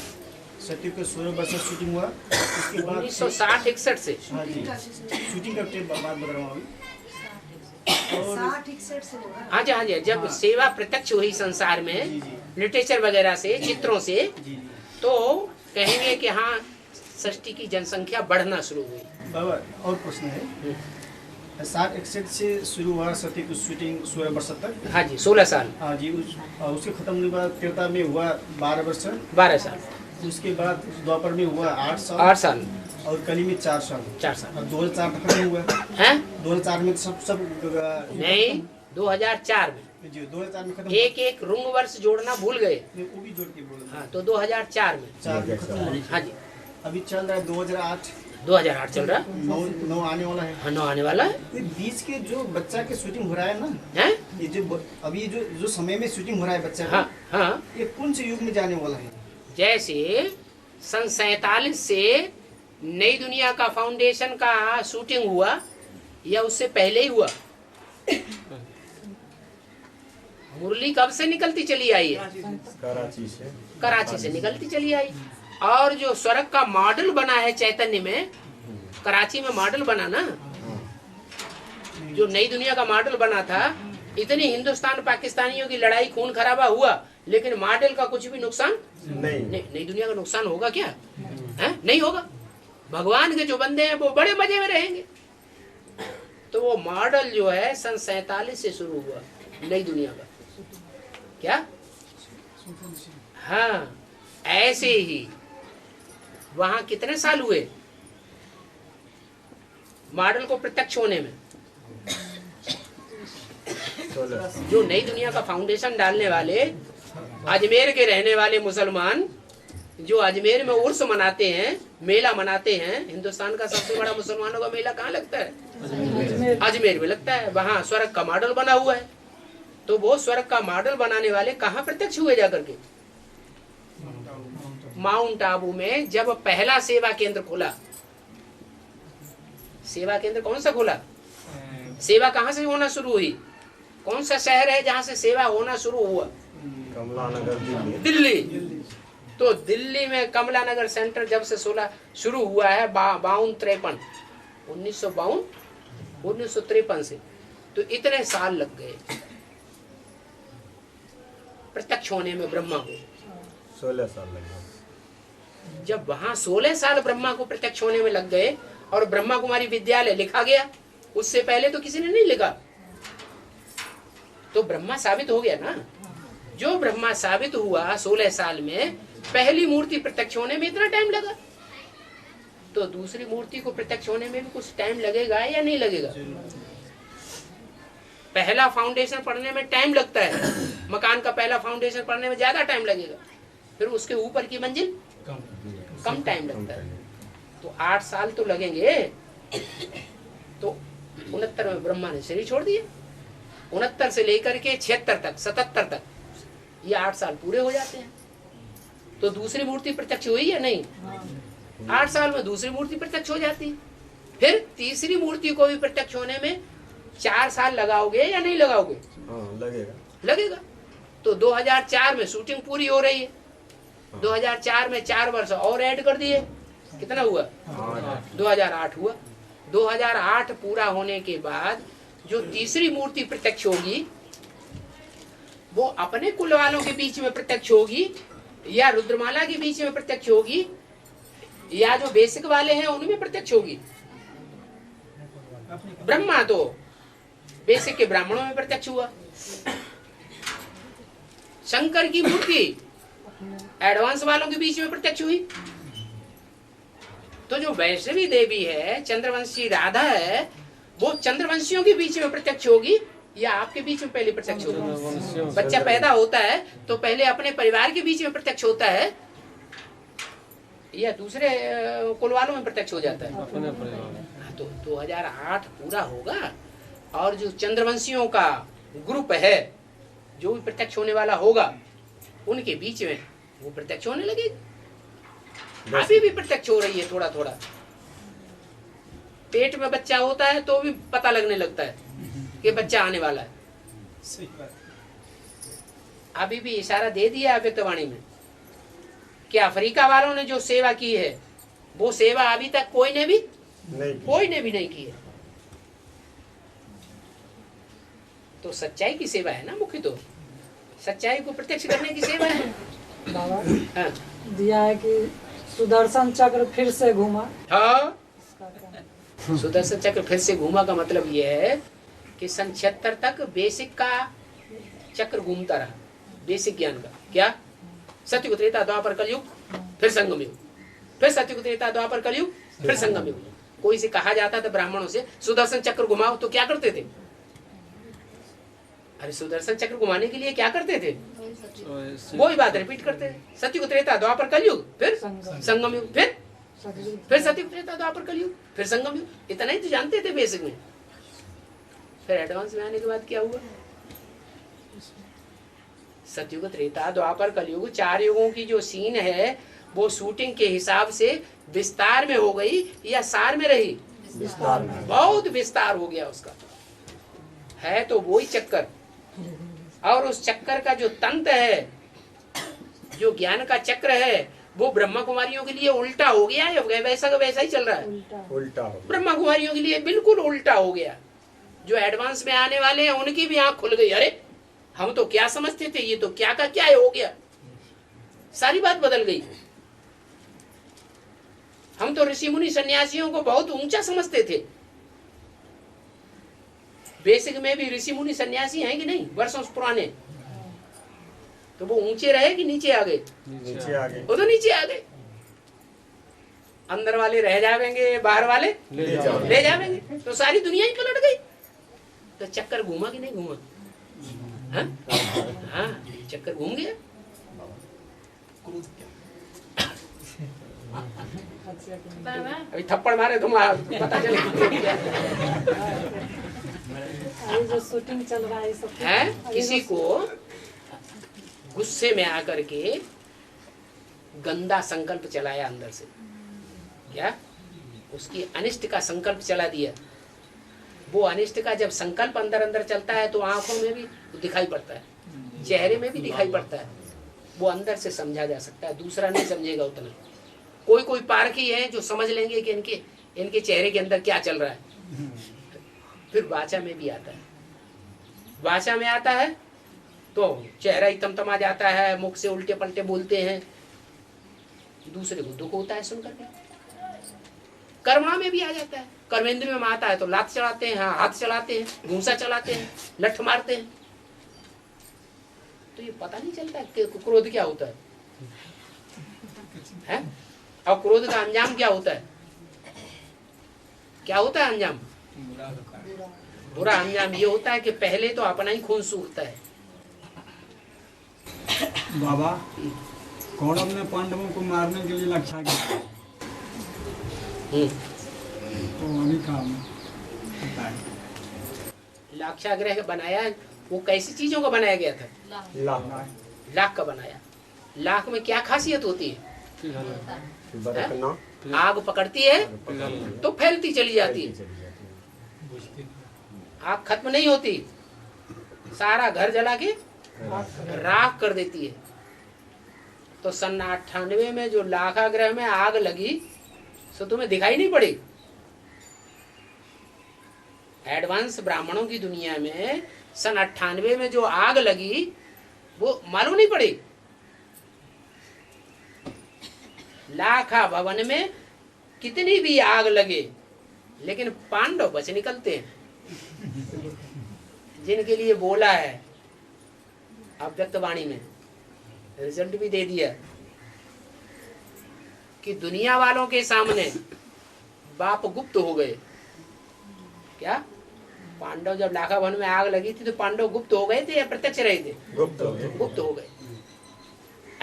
सती को 16 वर्ष तक शूटिंग हुआ। उसके बाद 1960-61 से। हाँ जी, शूटिंग करते बात बता रहा हूँ। 60-61 से होगा। हाँ जी, हाँ जी। जब सेवा प्रत्यक्ष हुई संसार में लिटरेचर वगैरह से, चित्रों से, तो कहेंगे कि हाँ सृष्टि की जनसंख्या बढ़ना शुरू हुई। बाबा और प्रश्न है, 60-61 से शुरू हुआ सती की शूटिंग 16 वर्ष तक। हाँ जी, 16 साल। हाँ जी, उसके खत्म होने के बाद त्रेता में हुआ 12 वर्ष। 12 साल। उसके बाद द्वापर में हुआ 8 साल। 8 साल। और कली में 4 साल। 4 साल। और 2004 में खत्म हुआ है? 2004 में सब नहीं, 2004 में। जी 2004 में खत्म। एक रुंग वर्ष जोड़ना भूल गए। वो भी जोड़ के बोल। हाँ, तो 2004 में। 4 में खत्म हुआ। हाँ जी, अभी चल रहा है 2008 चल रहा है। 9 आने वाला है। हाँ, 9 आने वाला है। ये बीच के जो बच्चा के शूटिंग हो रहा है ना, हैं? ये जो अभी जो समय में शूटिंग हो रहा है बच्चा का, हाँ, हाँ। ये कौन से युग में जाने वाला है? जैसे सन 47 से नई दुनिया का फाउंडेशन का शूटिंग हुआ, या उससे पहले ही हुआ? मुरली कब से निकलती चली आई है? कराची से निकलती चली आई। और जो स्वर्ग का मॉडल बना है चैतन्य में, कराची में मॉडल बना ना, जो नई दुनिया का मॉडल बना था। इतनी हिंदुस्तान पाकिस्तानियों की लड़ाई, खून खराबा हुआ, लेकिन मॉडल का कुछ भी नुकसान नहीं। नई दुनिया का नुकसान होगा क्या? है? नहीं होगा। भगवान के जो बंदे हैं वो बड़े मजे में रहेंगे। तो वो मॉडल जो है सन 47 से शुरू हुआ नई दुनिया का। क्या? हाँ, ऐसे ही वहां कितने साल हुए मॉडल को प्रत्यक्ष होने में? जो नई दुनिया का फाउंडेशन डालने वाले अजमेर के रहने वाले मुसलमान, जो अजमेर में उर्स मनाते हैं, मेला मनाते हैं। हिंदुस्तान का सबसे बड़ा मुसलमानों का मेला कहाँ लगता है? अजमेर में लगता है। वहाँ स्वर्ग का मॉडल बना हुआ है। तो वो स्वर्ग का मॉडल बनाने वाले कहाँ प्रत्यक्ष हुए जाकर के? माउंट आबू में जब पहला सेवा केंद्र खुला। सेवा केंद्र कौन सा खुला? सेवा कहाँ से होना शुरू हुई? कौन सा शहर है जहाँ से सेवा होना शुरू हुआ? कमला नगर दिल्ली। दिल्ली। तो दिल्ली में कमला नगर सेंटर जब से 16 शुरू हुआ है 52-53 1952-1953 से, तो इतने साल लग गए प्रत्यक्ष होने में ब्रह्मा को। 16 साल लगे। जब वहां 16 साल ब्रह्मा को प्रत्यक्ष होने में लग गए और ब्रह्मा कुमारी विद्यालय लिखा गया, उससे पहले तो किसी ने नहीं लिखा, तो ब्रह्मा साबित हो गया ना। जो ब्रह्मा साबित हुआ 16 साल में, पहली मूर्ति प्रत्यक्ष होने में इतना टाइम लगा, तो दूसरी मूर्ति को प्रत्यक्ष होने में भी कुछ टाइम लगेगा या नहीं लगेगा? पहला फाउंडेशन पढ़ने में टाइम लगता है, मकान का पहला फाउंडेशन पढ़ने में ज्यादा टाइम लगेगा, फिर उसके ऊपर की मंजिल कम टाइम लगता है। तो 8 साल तो लगेंगे। तो 69 में ब्रह्मा ने शरीर छोड़ दिया, 69 से लेकर के 76 तक 77 तक ये 8 साल पूरे हो जाते हैं। तो दूसरी मूर्ति प्रत्यक्ष हुई या नहीं? 8 साल में दूसरी मूर्ति प्रत्यक्ष हो जाती है। फिर तीसरी मूर्ति को भी प्रत्यक्ष होने में 4 साल लगाओगे या नहीं लगाओगे? हाँ, लगेगा। लगेगा। तो 2004 में शूटिंग पूरी हो रही है, 2004 में 4 वर्ष और ऐड कर दिए, कितना हुआ? 2008 हुआ। 2008 पूरा होने के बाद जो तीसरी मूर्ति प्रत्यक्ष होगी वो अपने कुल वालों के बीच में प्रत्यक्ष होगी या रुद्रमाला के बीच में प्रत्यक्ष होगी या जो बेसिक वाले हैं उनमें प्रत्यक्ष होगी? ब्रह्मा तो बेसिक के ब्राह्मणों में प्रत्यक्ष हुआ। शंकर की मूर्ति एडवांस वालों के बीच में प्रत्यक्ष हुई। तो जो वैष्णवी देवी है, चंद्रवंशी राधा है, वो चंद्रवंशियों के बीच में प्रत्यक्ष होगी या आपके बीच में पहले प्रत्यक्ष होगी? बच्चा पैदा होता है तो पहले अपने परिवार के बीच में प्रत्यक्ष होता है या दूसरे कुल वालों में प्रत्यक्ष हो जाता है? तो 2008 पूरा होगा और जो चंद्रवंशियों का ग्रुप है जो भी प्रत्यक्ष होने वाला होगा उनके बीच में वो प्रत्यक्ष होने लगेगी। अभी भी प्रत्यक्ष हो रही है थोड़ा थोड़ा। पेट में बच्चा होता है तो भी पता लगने लगता है कि बच्चा आने वाला है। अभी भी इशारा दे दिया अव्यक्तवाणी में कि अफ्रीका वालों ने जो सेवा की है वो सेवा अभी तक कोई ने भी नहीं की है। तो सच्चाई की सेवा है ना मुख्य, तो सच्चाई को प्रत्यक्ष करने की सेवा है। बाबा हाँ। दिया है कि सुदर्शन चक्र फिर से घूमा। हाँ, सुदर्शन चक्र फिर से घूमा का मतलब ये है कि सन 76 तक बेसिक का चक्र घूमता रहा, बेसिक ज्ञान का। क्या? सत्युग त्रेता द्वापर कलयुग फिर संगम युग, फिर सत्युग त्रेता द्वापर कलयुग फिर संगम युग। कोई से कहा जाता था ब्राह्मणों से सुदर्शन चक्र घुमाओ तो क्या करते थे? अरे सुदर्शन चक्र घुमाने के लिए क्या करते थे? वही बात रिपीट करते थे। सत्युग त्रेता द्वापर कलयुग फिर संगम युग, फिर सत्युग त्रेता द्वापर कलयुग फिर संगम युग। इतना ही तो जानते थे बेसिक में। फिर एडवांस में आने के बाद क्या हुआ? सतयुग त्रेता द्वापर कलयुग 4 युगों की जो सीन है वो शूटिंग के हिसाब से विस्तार में हो गई या सार में रही? विस्तार में। बहुत विस्तार हो गया उसका। है तो वही चक्कर, और उस चक्कर का जो तंत्र है, जो ज्ञान का चक्र है, वो ब्रह्मा कुमारियों के लिए उल्टा हो गया है, वैसा का वैसा ही चल रहा है। उल्टा हो। ब्रह्मा कुमारियों के लिए बिल्कुल उल्टा हो गया। जो एडवांस में आने वाले हैं उनकी भी आंख खुल गई। अरे हम तो क्या समझते थे, ये तो क्या का क्या हो गया, सारी बात बदल गई। हम तो ऋषि मुनि सन्यासियों को बहुत ऊंचा समझते थे। बेसिक में भी ऋषि मुनि सन्यासी हैं कि नहीं, वर्षों से पुराने, तो वो ऊंचे रहे कि नीचे आ गए? नीचे आ गए। वो तो नीचे आ गए। अंदर वाले रह जाएंगे, बाहर वाले ले जाएंगे, तो सारी दुनिया ही पलट गई। तो चक्कर घूमा कि नहीं घूमा? हाँ, चक्कर घूम गया। अभी थप्पड़ मारे तुम पता चले अभी जो शूटिंग चल रहा है सब है। किसी को गुस्से में आकर के गंदा संकल्प चलाया अंदर से, क्या उसकी अनिष्ट का संकल्प चला दिया, वो अनिष्ट का जब संकल्प अंदर अंदर चलता है तो आंखों में भी दिखाई पड़ता है, चेहरे में भी दिखाई पड़ता है। वो अंदर से समझा जा सकता है, दूसरा नहीं समझेगा उतना। कोई कोई पारखी है जो समझ लेंगे कि इनके चेहरे के अंदर क्या चल रहा है। फिर वाचा में भी आता है, वाचा में आता है तो चेहरा ही तमतमा जाता है, मुख से उल्टे पलटे बोलते हैं, दूसरे को दुख होता है सुनकर के। कर्मा में भी आ जाता है, कर्मेंद्रियों में आता है तो लात चलाते हैं, हाँ हाथ चलाते हैं, घूंसा चलाते हैं, लठ मारते हैं। तो ये पता नहीं चलता कि क्रोध क्या होता है? और क्रोध का अंजाम क्या होता है? क्या होता है अंजाम? बुरा अंजाम ये होता है कि पहले तो अपना ही खून सूखता है। बाबा, कौरव ने पांडवों को मारने के लिए लक्षा किया, तो अभी काम होता है। लाक्षागृह बनाया, वो कैसी चीजों का बनाया गया था? लाख का बनाया। लाख में क्या खासियत होती है? आग पकड़ती है तो फैलती चली जाती है, आग खत्म नहीं होती, सारा घर जला के राख कर देती है। तो सन 98 में जो लाक्षागृह में आग लगी तो तुम्हें दिखाई नहीं पड़ी। एडवांस ब्राह्मणों की दुनिया में सन 98 में जो आग लगी वो मालूम नहीं पड़ी। लाखा भवन में कितनी भी आग लगे लेकिन पांडव बच निकलते हैं, जिनके लिए बोला है अव्यक्त वाणी में, रिजल्ट भी दे दिया कि दुनिया वालों के सामने बाप गुप्त हो गए। क्या पांडव जब लाखा भवन में आग लगी थी तो पांडव गुप्त हो गए थे या प्रत्यक्ष रहे थे? गुप्त हो गए।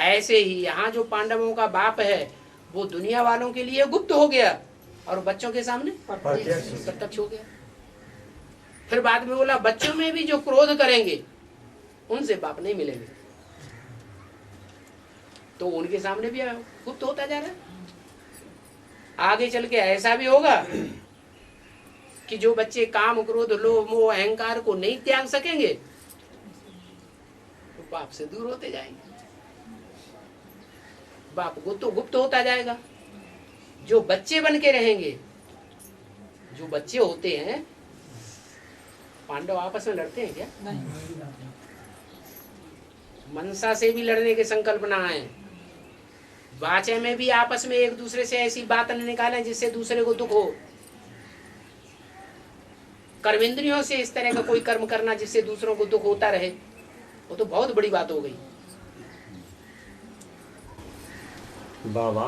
ऐसे ही यहाँ जो पांडवों का बाप है वो दुनिया वालों के लिए गुप्त हो गया और बच्चों के सामने प्रत्यक्ष हो गया। फिर बाद में बोला बच्चों में भी जो क्रोध करेंगे उनसे बाप नहीं मिलेंगे, तो उनके सामने भी गुप्त होता जा रहा है। आगे चल के ऐसा भी होगा कि जो बच्चे काम, क्रोध, लोभ, मोह, अहंकार को नहीं त्याग सकेंगे तो बाप से दूर होते जाएंगे, बाप गुप्त होता जाएगा। जो बच्चे बन के रहेंगे, जो बच्चे होते हैं, पांडव आपस में लड़ते हैं क्या? नहीं। मनसा से भी लड़ने के संकल्प ना आए, वाचा में भी आपस में एक दूसरे से ऐसी बात न निकालें जिससे दूसरे को दुख हो, कर्मेंद्रियों से इस तरह का कोई कर्म करना जिससे दूसरों को दुख होता रहे, वो तो बहुत बड़ी बात हो गई। बाबा,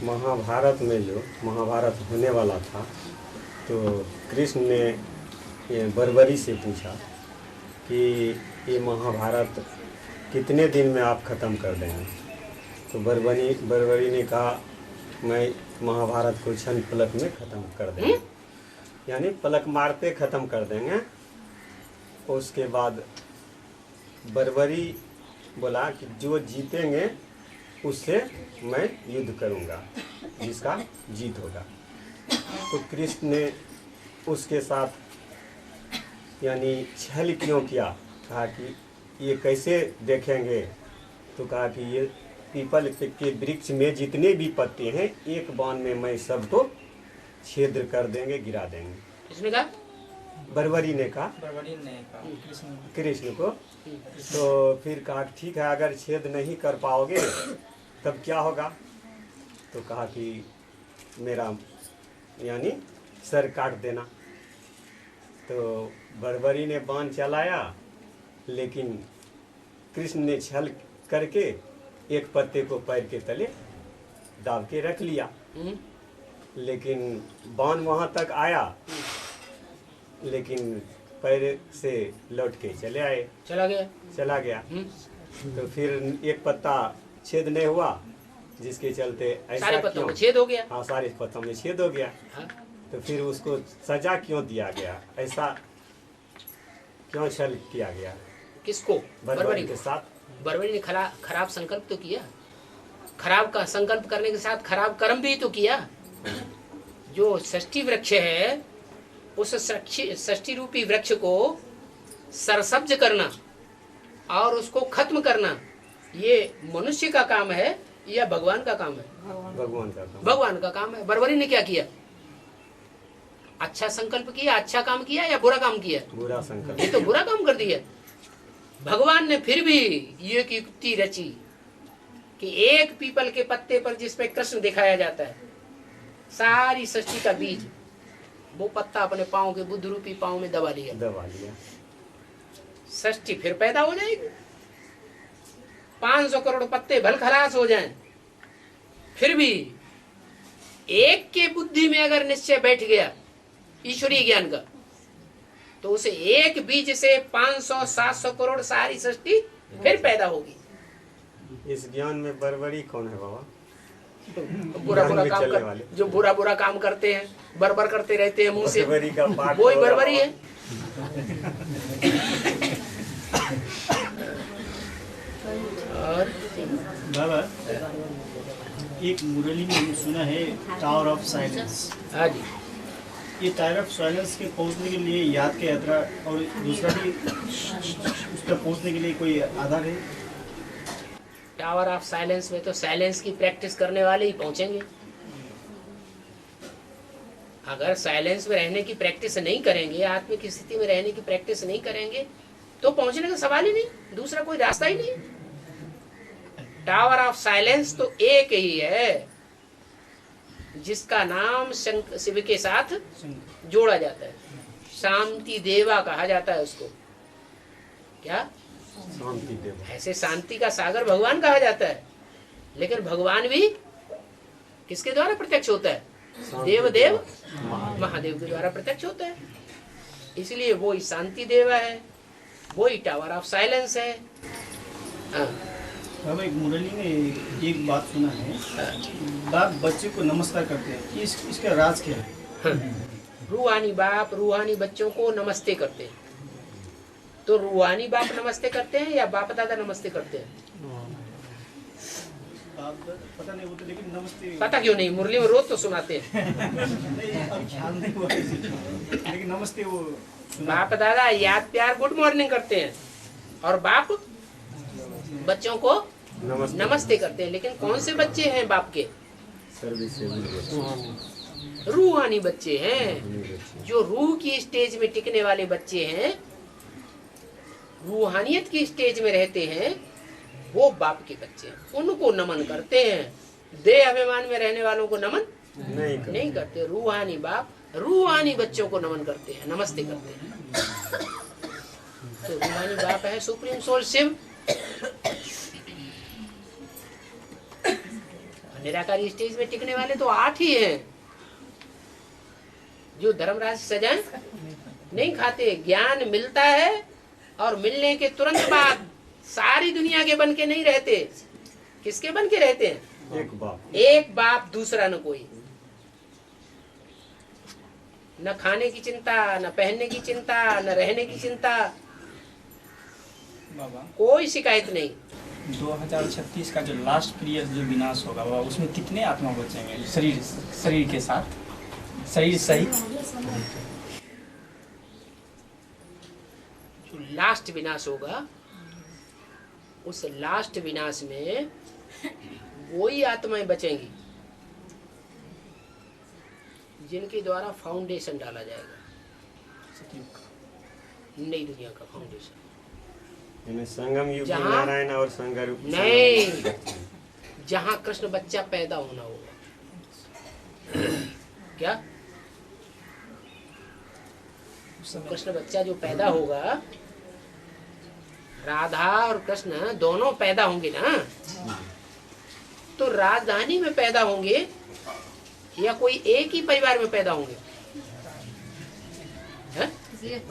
महाभारत में जो महाभारत होने वाला था तो कृष्ण ने ये बर्बरी से पूछा कि ये महाभारत कितने दिन में आप ख़त्म कर देंगे? तो बर्बरी ने कहा मैं महाभारत को क्षण पलक में ख़त्म कर देंगे, यानी पलक मारते ख़त्म कर देंगे। उसके बाद बर्बरी बोला कि जो जीतेंगे उससे मैं युद्ध करूंगा, जिसका जीत होगा। तो कृष्ण ने उसके साथ यानी छल क्यों किया? कहा कि ये कैसे देखेंगे? तो कहा कि ये पीपल के वृक्ष में जितने भी पत्ते हैं एक बाण में मैं सबको छेद कर देंगे, गिरा देंगे। किसने कहा? बर्बरी ने कहा, कृष्ण को। तो फिर कहा ठीक है, अगर छेद नहीं कर पाओगे तब क्या होगा? तो कहा कि मेरा यानी सर काट देना। तो बर्बरी ने बाण चलाया, लेकिन कृष्ण ने छल करके एक पत्ते को पैर के तले दाब के रख लिया, लेकिन बाण वहां तक आया, लेकिन पैर से लौट के चला गया। तो फिर एक पत्ता छेद नहीं हुआ, जिसके चलते ऐसा सारे पत्तों में छेद हो गया। हाँ, सारे पत्तों में छेद हो गया। हाँ? तो फिर उसको सजा क्यों दिया गया? ऐसा क्यों छल किया गया? किसको? बर्बरी के साथ। बर्बरी ने खराब संकल्प तो किया, खराब का संकल्प करने के साथ खराब कर्म भी तो किया। जो षष्ठी वृक्ष है उस षष्ठी रूपी वृक्ष को सरसब्ज करना और उसको खत्म करना, ये मनुष्य का काम है या भगवान का काम है? भगवान का काम। भगवान का काम है। बर्बरी ने क्या किया? अच्छा संकल्प किया, अच्छा काम किया या बुरा काम किया? बुरा संकल्प। ये तो बुरा काम कर दिया। भगवान ने फिर भी ये एक युक्ति रची कि एक पीपल के पत्ते पर जिसपे कृष्ण दिखाया जाता है, सारी सृष्टि का बीज, वो पत्ता अपने पाँव के बुद्ध रूपी पाँव में दबा लिया। सृष्टि फिर पैदा हो जाएगी। 500 करोड़ पत्ते भल खलास हो जाएं, फिर भी एक के बुद्धि में अगर निश्चय बैठ गया ईश्वरीय ज्ञान का, तो उसे एक बीज से 500-700 करोड़ सारी सृष्टि फिर पैदा होगी। इस ज्ञान में बर्बरी कौन है बाबा? बुरा काम कर, जो बुरा काम करते हैं, बर्बर करते रहते हैं मुंह से, वो ही बर्बरी है। और बाबा, एक मुरली में हमने सुना है टावर ऑफ साइलेंस। हाँ जी। ये टावर ऑफ साइलेंस के पहुंचने के लिए याद की यात्रा और दूसरा भी उस पर पहुंचने के लिए कोई आधार है? टावर ऑफ साइलेंस में तो साइलेंस की प्रैक्टिस करने वाले ही पहुंचेंगे। अगर साइलेंस में रहने की प्रैक्टिस नहीं करेंगे, आत्मा की स्थिति में रहने की प्रैक्टिस नहीं करेंगे, तो पहुंचने का सवाल ही नहीं, दूसरा कोई रास्ता ही नहीं। टावर ऑफ साइलेंस तो एक ही है जिसका नाम शिव के साथ जोड़ा जाता है। शांति देवा कहा जाता है उसको। क्या? शांति देवा। ऐसे शांति का सागर भगवान कहा जाता है, लेकिन भगवान भी किसके द्वारा प्रत्यक्ष होता है? देव महादेव के द्वारा प्रत्यक्ष होता है। इसलिए वो ही शांति देवा है, वो ही टावर ऑफ साइलेंस है। अब एक मुरली ने एक बात सुना है, बाप बच्चे को नमस्कार करते हैं, इसका राज क्या है? रूहानी बाप रूहानी बच्चों को नमस्ते करते हैं। तो रूहानी बाप नमस्ते करते हैं या बाप दादा नमस्ते करते हैं? पता नहीं होता, लेकिन नमस्ते पता क्यों नहीं? मुरली में रोज तो सुनाते हैं। ख्याल नहीं हुआ, लेकिन नमस्ते वो बाप दादा याद प्यार गुड मॉर्निंग करते हैं और बाप बच्चों को नमस्ते करते हैं। लेकिन कौन से बच्चे हैं बाप के? रूहानी बच्चे हैं। जो रूह की स्टेज में टिकने वाले बच्चे हैं, रूहानियत की स्टेज में रहते हैं, वो बाप के बच्चे हैं, उनको नमन करते हैं। देह अभिमान में रहने वालों को नमन नहीं करते। रूहानी बाप रूहानी बच्चों को नमन करते हैं, नमस्ते करते हैं। तो रूहानी बाप है सुप्रीम सोल शिव। निराकारी स्टेज में टिकने वाले तो 8 ही हैं, जो धर्मराज सजाएं नहीं खाते। ज्ञान मिलता है और मिलने के तुरंत बाद सारी दुनिया के बन के नहीं रहते। किसके बन के रहते हैं? एक बाप दूसरा न कोई। न खाने की चिंता, न पहनने की चिंता, न रहने की चिंता, कोई शिकायत नहीं। 2036 का जो लास्ट पीरियड जो विनाश होगा बाबा, उसमें कितने आत्मा बचेंगे शरीर के साथ, शरीर सही? जो लास्ट विनाश होगा, उस लास्ट विनाश में वही आत्माएं बचेंगी जिनके द्वारा फाउंडेशन डाला जाएगा, नई दुनिया का फाउंडेशन। संगम युग में नारायण और संगर नहीं, जहाँ कृष्ण बच्चा पैदा होना होगा। क्या? कृष्ण बच्चा जो पैदा होगा, राधा और कृष्ण दोनों पैदा होंगे ना, तो राजधानी में पैदा होंगे या कोई एक ही परिवार में पैदा होंगे?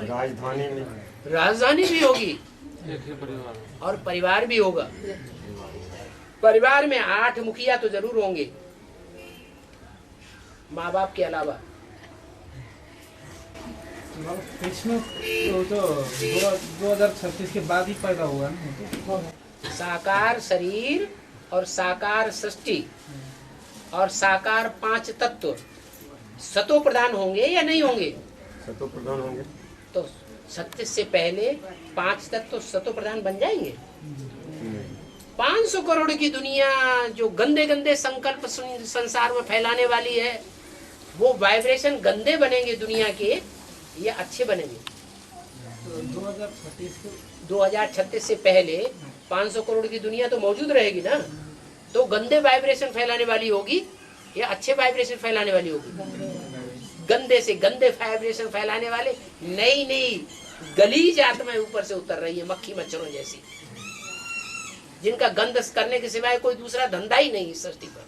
राजधानी में राजधानी भी होगी और परिवार भी होगा। परिवार में 8 मुखिया तो जरूर होंगे, माँ बाप के अलावा। कृष्ण तो 2036 के बाद ही पैदा हुआ ना। साकार शरीर और साकार सृष्टि और साकार 5 तत्व सतो प्रधान होंगे या नहीं होंगे? सतो प्रधान होंगे। तो 36 से पहले 5 तक तो सतो प्रधान बन जाएंगे। 500 करोड़ की दुनिया जो गंदे गंदे संकल्प संसार में फैलाने वाली है, वो वाइब्रेशन गंदे बनेंगे दुनिया के या अच्छे बनेंगे? तो 2036 से पहले 500 करोड़ की दुनिया तो मौजूद रहेगी ना, तो गंदे वाइब्रेशन फैलाने वाली होगी या अच्छे वाइब्रेशन फैलाने वाली होगी? गंदे से गंदे वाइब्रेशन फैलाने वाले नई नई गलीज आत्माएं ऊपर से उतर रही है, मक्खी मच्छरों जैसी, जिनका गंध करने के सिवाय कोई दूसरा धंधा ही नहीं इस सृष्टि पर।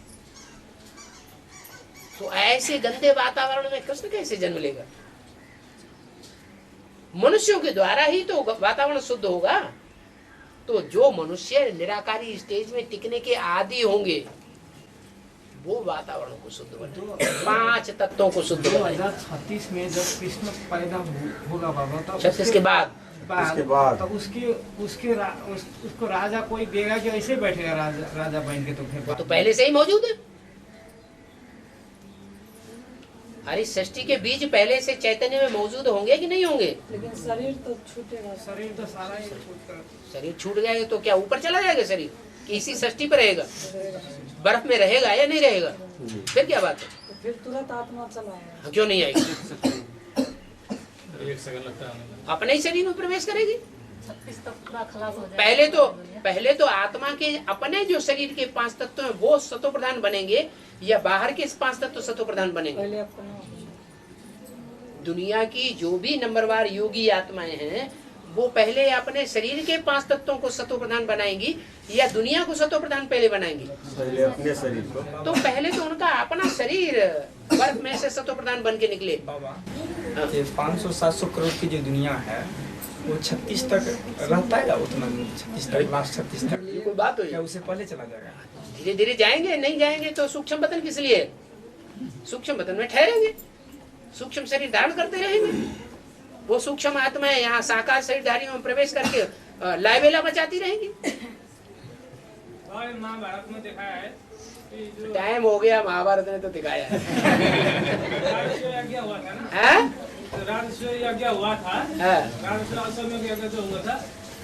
तो ऐसे गंदे वातावरण में कृष्ण कैसे जन्म लेगा? मनुष्यों के द्वारा ही तो वातावरण शुद्ध होगा। तो जो मनुष्य निराकारी स्टेज में टिकने के आदी होंगे, वो वातावरण को शुद्ध बनाए, 5 तत्वों को शुद्ध बनाए। 2036 में जब कृष्ण पैदा होगा बाबा, तब 36 के बाद तो उसको राजा कोई देगा कि ऐसे बैठेगा राजा बन के? तो फिर तो पहले से ही मौजूद है। अरे सृष्टि के बीज पहले से चैतन्य में मौजूद होंगे कि नहीं होंगे? लेकिन शरीर तो छूटेगा। शरीर तो सारा ही छूट शरीर छूट जाएगा तो क्या ऊपर चला जाएगा शरीर, कि इसी सृष्टि पर रहेगा? बर्फ में रहेगा या नहीं रहेगा? फिर क्या बात है? तो फिर तुरंत आत्मा चला आएगा। क्यों नहीं आएगी? अपने ही शरीर में प्रवेश करेगी। 36 तक पूरा खलास हो जाएगा। पहले तो आत्मा के अपने जो शरीर के 5 तत्व हैं वो सतो प्रधान बनेंगे, या बाहर के 5 तत्व सतो प्रधान बनेंगे? पहले अपना। दुनिया की जो भी नंबरवार योगी आत्माएं हैं, वो पहले अपने शरीर के 5 तत्वों को सतो प्रधान बनाएंगी या दुनिया को सतो प्रधान पहले बनाएंगी? पहले अपने शरीर को। तो पहले तो उनका अपना शरीर बर्फ में से सतो प्रधान बन के निकले। बाबा, ये 500-700 करोड़ की जो दुनिया है, वो 36 तक रहता है या उतना 36 तक, लास्ट 36 तक? ये कोई बात हो? क्या उससे पहले चला जाएगा? धीरे धीरे जाएंगे, नहीं जाएंगे तो सूक्ष्म बदन किस लिए? सूक्ष्म बदन में ठहरेंगे, सूक्ष्म शरीर धारण करते रहेंगे। वो सूक्ष्म आत्माएं यहाँ साकार शरीरधारियों में प्रवेश करके लाइवेला बचाती रहेंगी। महाभारत में देखा है कि जो टाइम हो गया, महाभारत ने तो दिखाया है। राजस्व यज्ञ हुआ था ना, राजस्व यज्ञ हुआ था, राजस्व में यज्ञ जो हुआ था,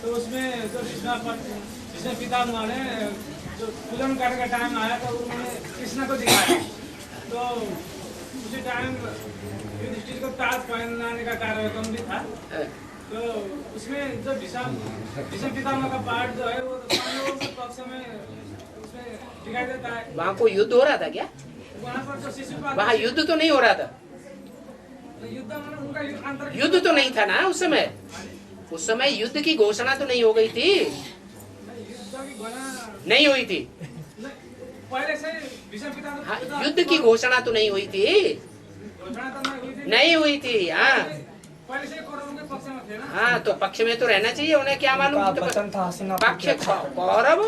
तो उसमें जो कृष्ण पितामह ने जो पूजन करने का टाइम आया था, उन्होंने कृष्ण को दिखाया। तो उसी टाइम युधिष्ठिर को ताज पहनाने का कार्यक्रम भी था। तो उसमें जो भीष्म पितामह का पार्ट जो है वो पांडवों के पक्ष में उसमें दिखाई देता है। वहाँ कोई युद्ध हो रहा था क्या? वहाँ पर तो शिशुपाल, वहाँ युद्ध तो नहीं हो रहा था। युद्ध तो नहीं था ना उस समय। उस समय युद्ध की घोषणा तो नहीं हो गई थी, नहीं हुई थी। पहले से भीष्म पितामह, हाँ, युद्ध की घोषणा तो नहीं हुई थी, नहीं हुई थी। हाँ पहले से कौरवों के पक्ष में थे ना। हाँ, तो पक्ष में तो रहना चाहिए, उन्हें क्या मालूम? वचन था हस्तिनापुर पक्ष कौरव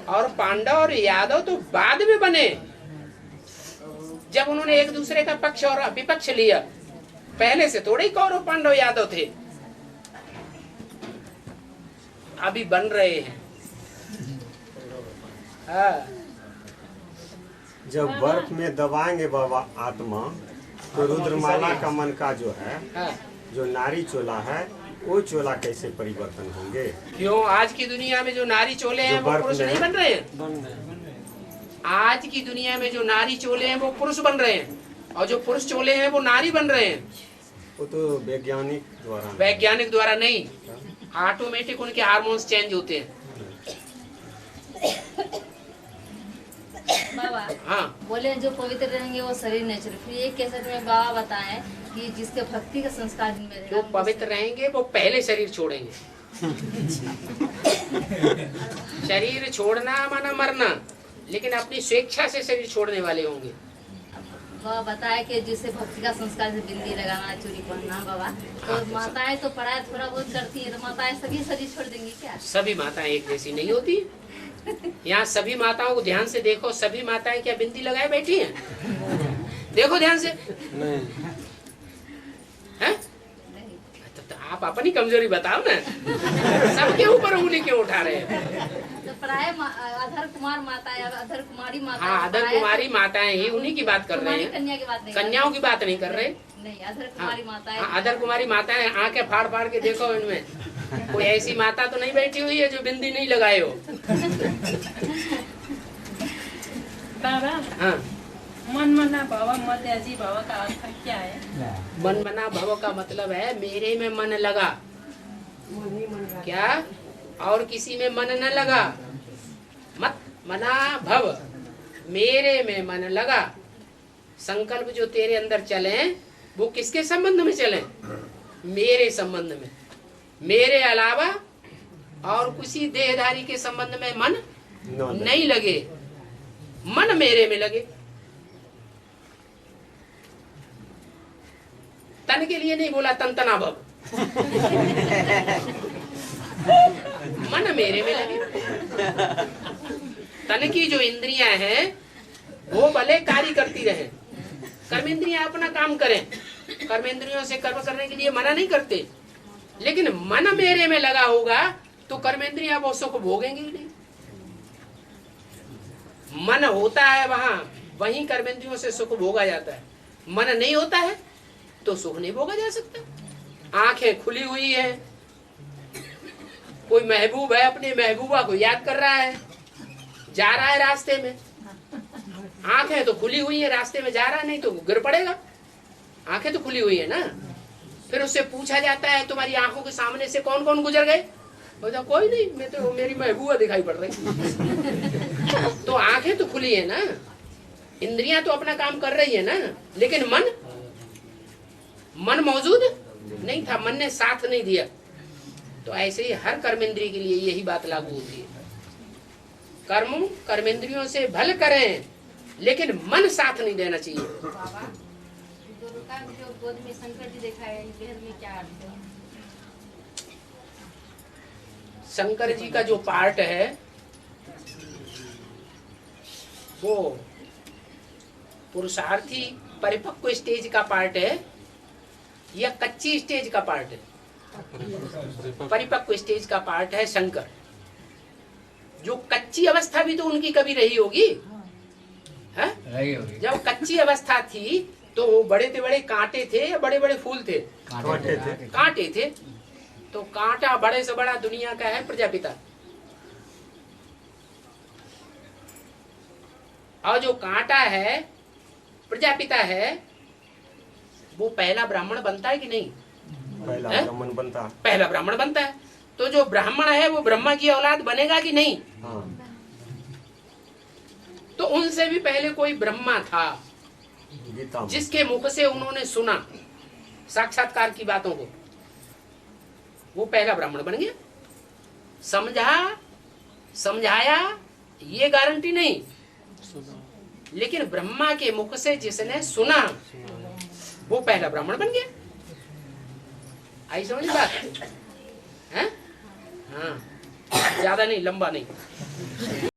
और पांडव और यादव तो बाद में बने, जब उन्होंने एक दूसरे का पक्ष और विपक्ष लिया। पहले से थोड़े ही कौरव पांडव यादव थे, अभी बन रहे हैं। हाँ। जब बर्फ में दबाएंगे बाबा आत्मा, तो रुद्रमाला का मन का जो है, जो नारी चोला है, वो चोला कैसे परिवर्तन होंगे? क्यों? आज की दुनिया में जो नारी चोले हैं वो पुरुष नहीं बन रहे हैं। आज की दुनिया में जो नारी चोले हैं वो पुरुष बन रहे हैं, और जो पुरुष चोले हैं वो नारी बन रहे हैं। वो तो वैज्ञानिक द्वारा नहीं, ऑटोमेटिक उनके हार्मोन्स चेंज होते हैं। बाबा, हाँ, बोले जो पवित्र रहेंगे वो शरीर नेचुरल। फिर ये कैसे में बाबा बताएं कि जिसके भक्ति का संस्कार जिनमें रहेगा, जो पवित्र रहेंगे वो पहले शरीर छोड़ेंगे। शरीर छोड़ना माना मरना, लेकिन अपनी स्वेच्छा से शरीर छोड़ने वाले होंगे। बाबा बताए कि जिससे भक्ति का संस्कार से बिंदी लगाना, चूड़ी पहनना। बाबा तो माताएं तो पढ़ाई थोड़ा बहुत करती है, तो माताएं सभी शरीर छोड़ देंगी क्या? सभी माताएं एक जैसी नहीं होती। यहाँ सभी माताओं को ध्यान से देखो, सभी माताएं क्या बिंदी लगाए बैठी हैं? देखो ध्यान से। हैं? तो आप अपनी कमजोरी बताओ ना, सबके ऊपर उंगली क्यों उठा रहे हैं? तो प्राय अधर कुमार माताएं, अधर कुमारी माताएं। हाँ, अधर कुमारी माताएं ही, उन्हीं की बात कर रहे हैं, कन्या की बात नहीं, कन्याओं की बात नहीं कर रहे। नहीं, अधर कुमारी माता है। अधर कुमारी माता है, आंखें फाड़ फाड़ के देखो इनमें कोई ऐसी माता तो नहीं बैठी हुई है जो बिंदी नहीं लगाए हो। बाबा, हाँ, मन मना भव मध्याजी भव का अर्थ क्या है? मन मना भव का मतलब है मेरे में मन लगा, क्या और किसी में मन न लगा। मत मना भव, मेरे में मन लगा। संकल्प जो तेरे अंदर चले वो किसके संबंध में चले? मेरे संबंध में। मेरे अलावा और किसी देहधारी के संबंध में मन नहीं लगे, मन मेरे में लगे। तन के लिए नहीं बोला तन तना भव, मन मेरे में लगे। तन की जो इंद्रियां हैं वो भले कार्य करती रहे, कर्मेंद्रियां अपना काम करें, कर्मेंद्रियों से कर्म करने के लिए मना नहीं करते, लेकिन मन मेरे में लगा होगा तो कर्मेंद्रियां वो सुख भोगेंगे ही नहीं। मन होता है वहां, वहीं कर्मेंद्रियों से सुख भोगा जाता है। मन नहीं होता है तो सुख नहीं भोगा जा सकता। आंखें खुली हुई है, कोई महबूब है अपने महबूबा को याद कर रहा है, जा रहा है रास्ते में, आंखें तो खुली हुई है, रास्ते में जा रहा है, नहीं तो गिर पड़ेगा। आंखें तो खुली हुई है ना। फिर उससे पूछा जाता है तुम्हारी आंखों के सामने से कौन कौन गुजर गए? बोला कोई नहीं, मैं तो मेरी महबूबा दिखाई पड़ रही। तो आंखें तो खुली है ना, इंद्रियां तो अपना काम कर रही है ना, लेकिन मन मौजूद नहीं था, मन ने साथ नहीं दिया। तो ऐसे ही हर कर्मेंद्रिय के लिए यही बात लागू होती है। कर्म कर्मेंद्रियों से भल करें, लेकिन मन साथ नहीं देना चाहिए। बाबा, दुर्गा जो गोद में शंकर जी देखा है, बेहद में क्या अर्थ है? शंकर जी का जो पार्ट है वो पुरुषार्थी परिपक्व स्टेज का पार्ट है या कच्ची स्टेज का पार्ट है? परिपक्व स्टेज का पार्ट है शंकर। जो कच्ची अवस्था भी तो उनकी कभी रही होगी, है? जब कच्ची अवस्था थी तो वो बड़े से बड़े कांटे थे या बड़े बड़े फूल थे? कांटे थे। तो कांटा बड़े से बड़ा दुनिया का है प्रजापिता, और जो कांटा है प्रजापिता है वो पहला ब्राह्मण बनता है कि नहीं? पहला ब्राह्मण बनता है। पहला ब्राह्मण बनता है। तो जो ब्राह्मण है वो ब्रह्मा की औलाद बनेगा कि नहीं? हाँ। तो उनसे भी पहले कोई ब्रह्मा था जिसके मुख से उन्होंने सुना साक्षात्कार की बातों को, वो पहला ब्राह्मण बन गया। समझाया ये गारंटी नहीं, लेकिन ब्रह्मा के मुख से जिसने सुना वो पहला ब्राह्मण बन गया। आई समझ बात है? हाँ, ज्यादा नहीं, लंबा नहीं।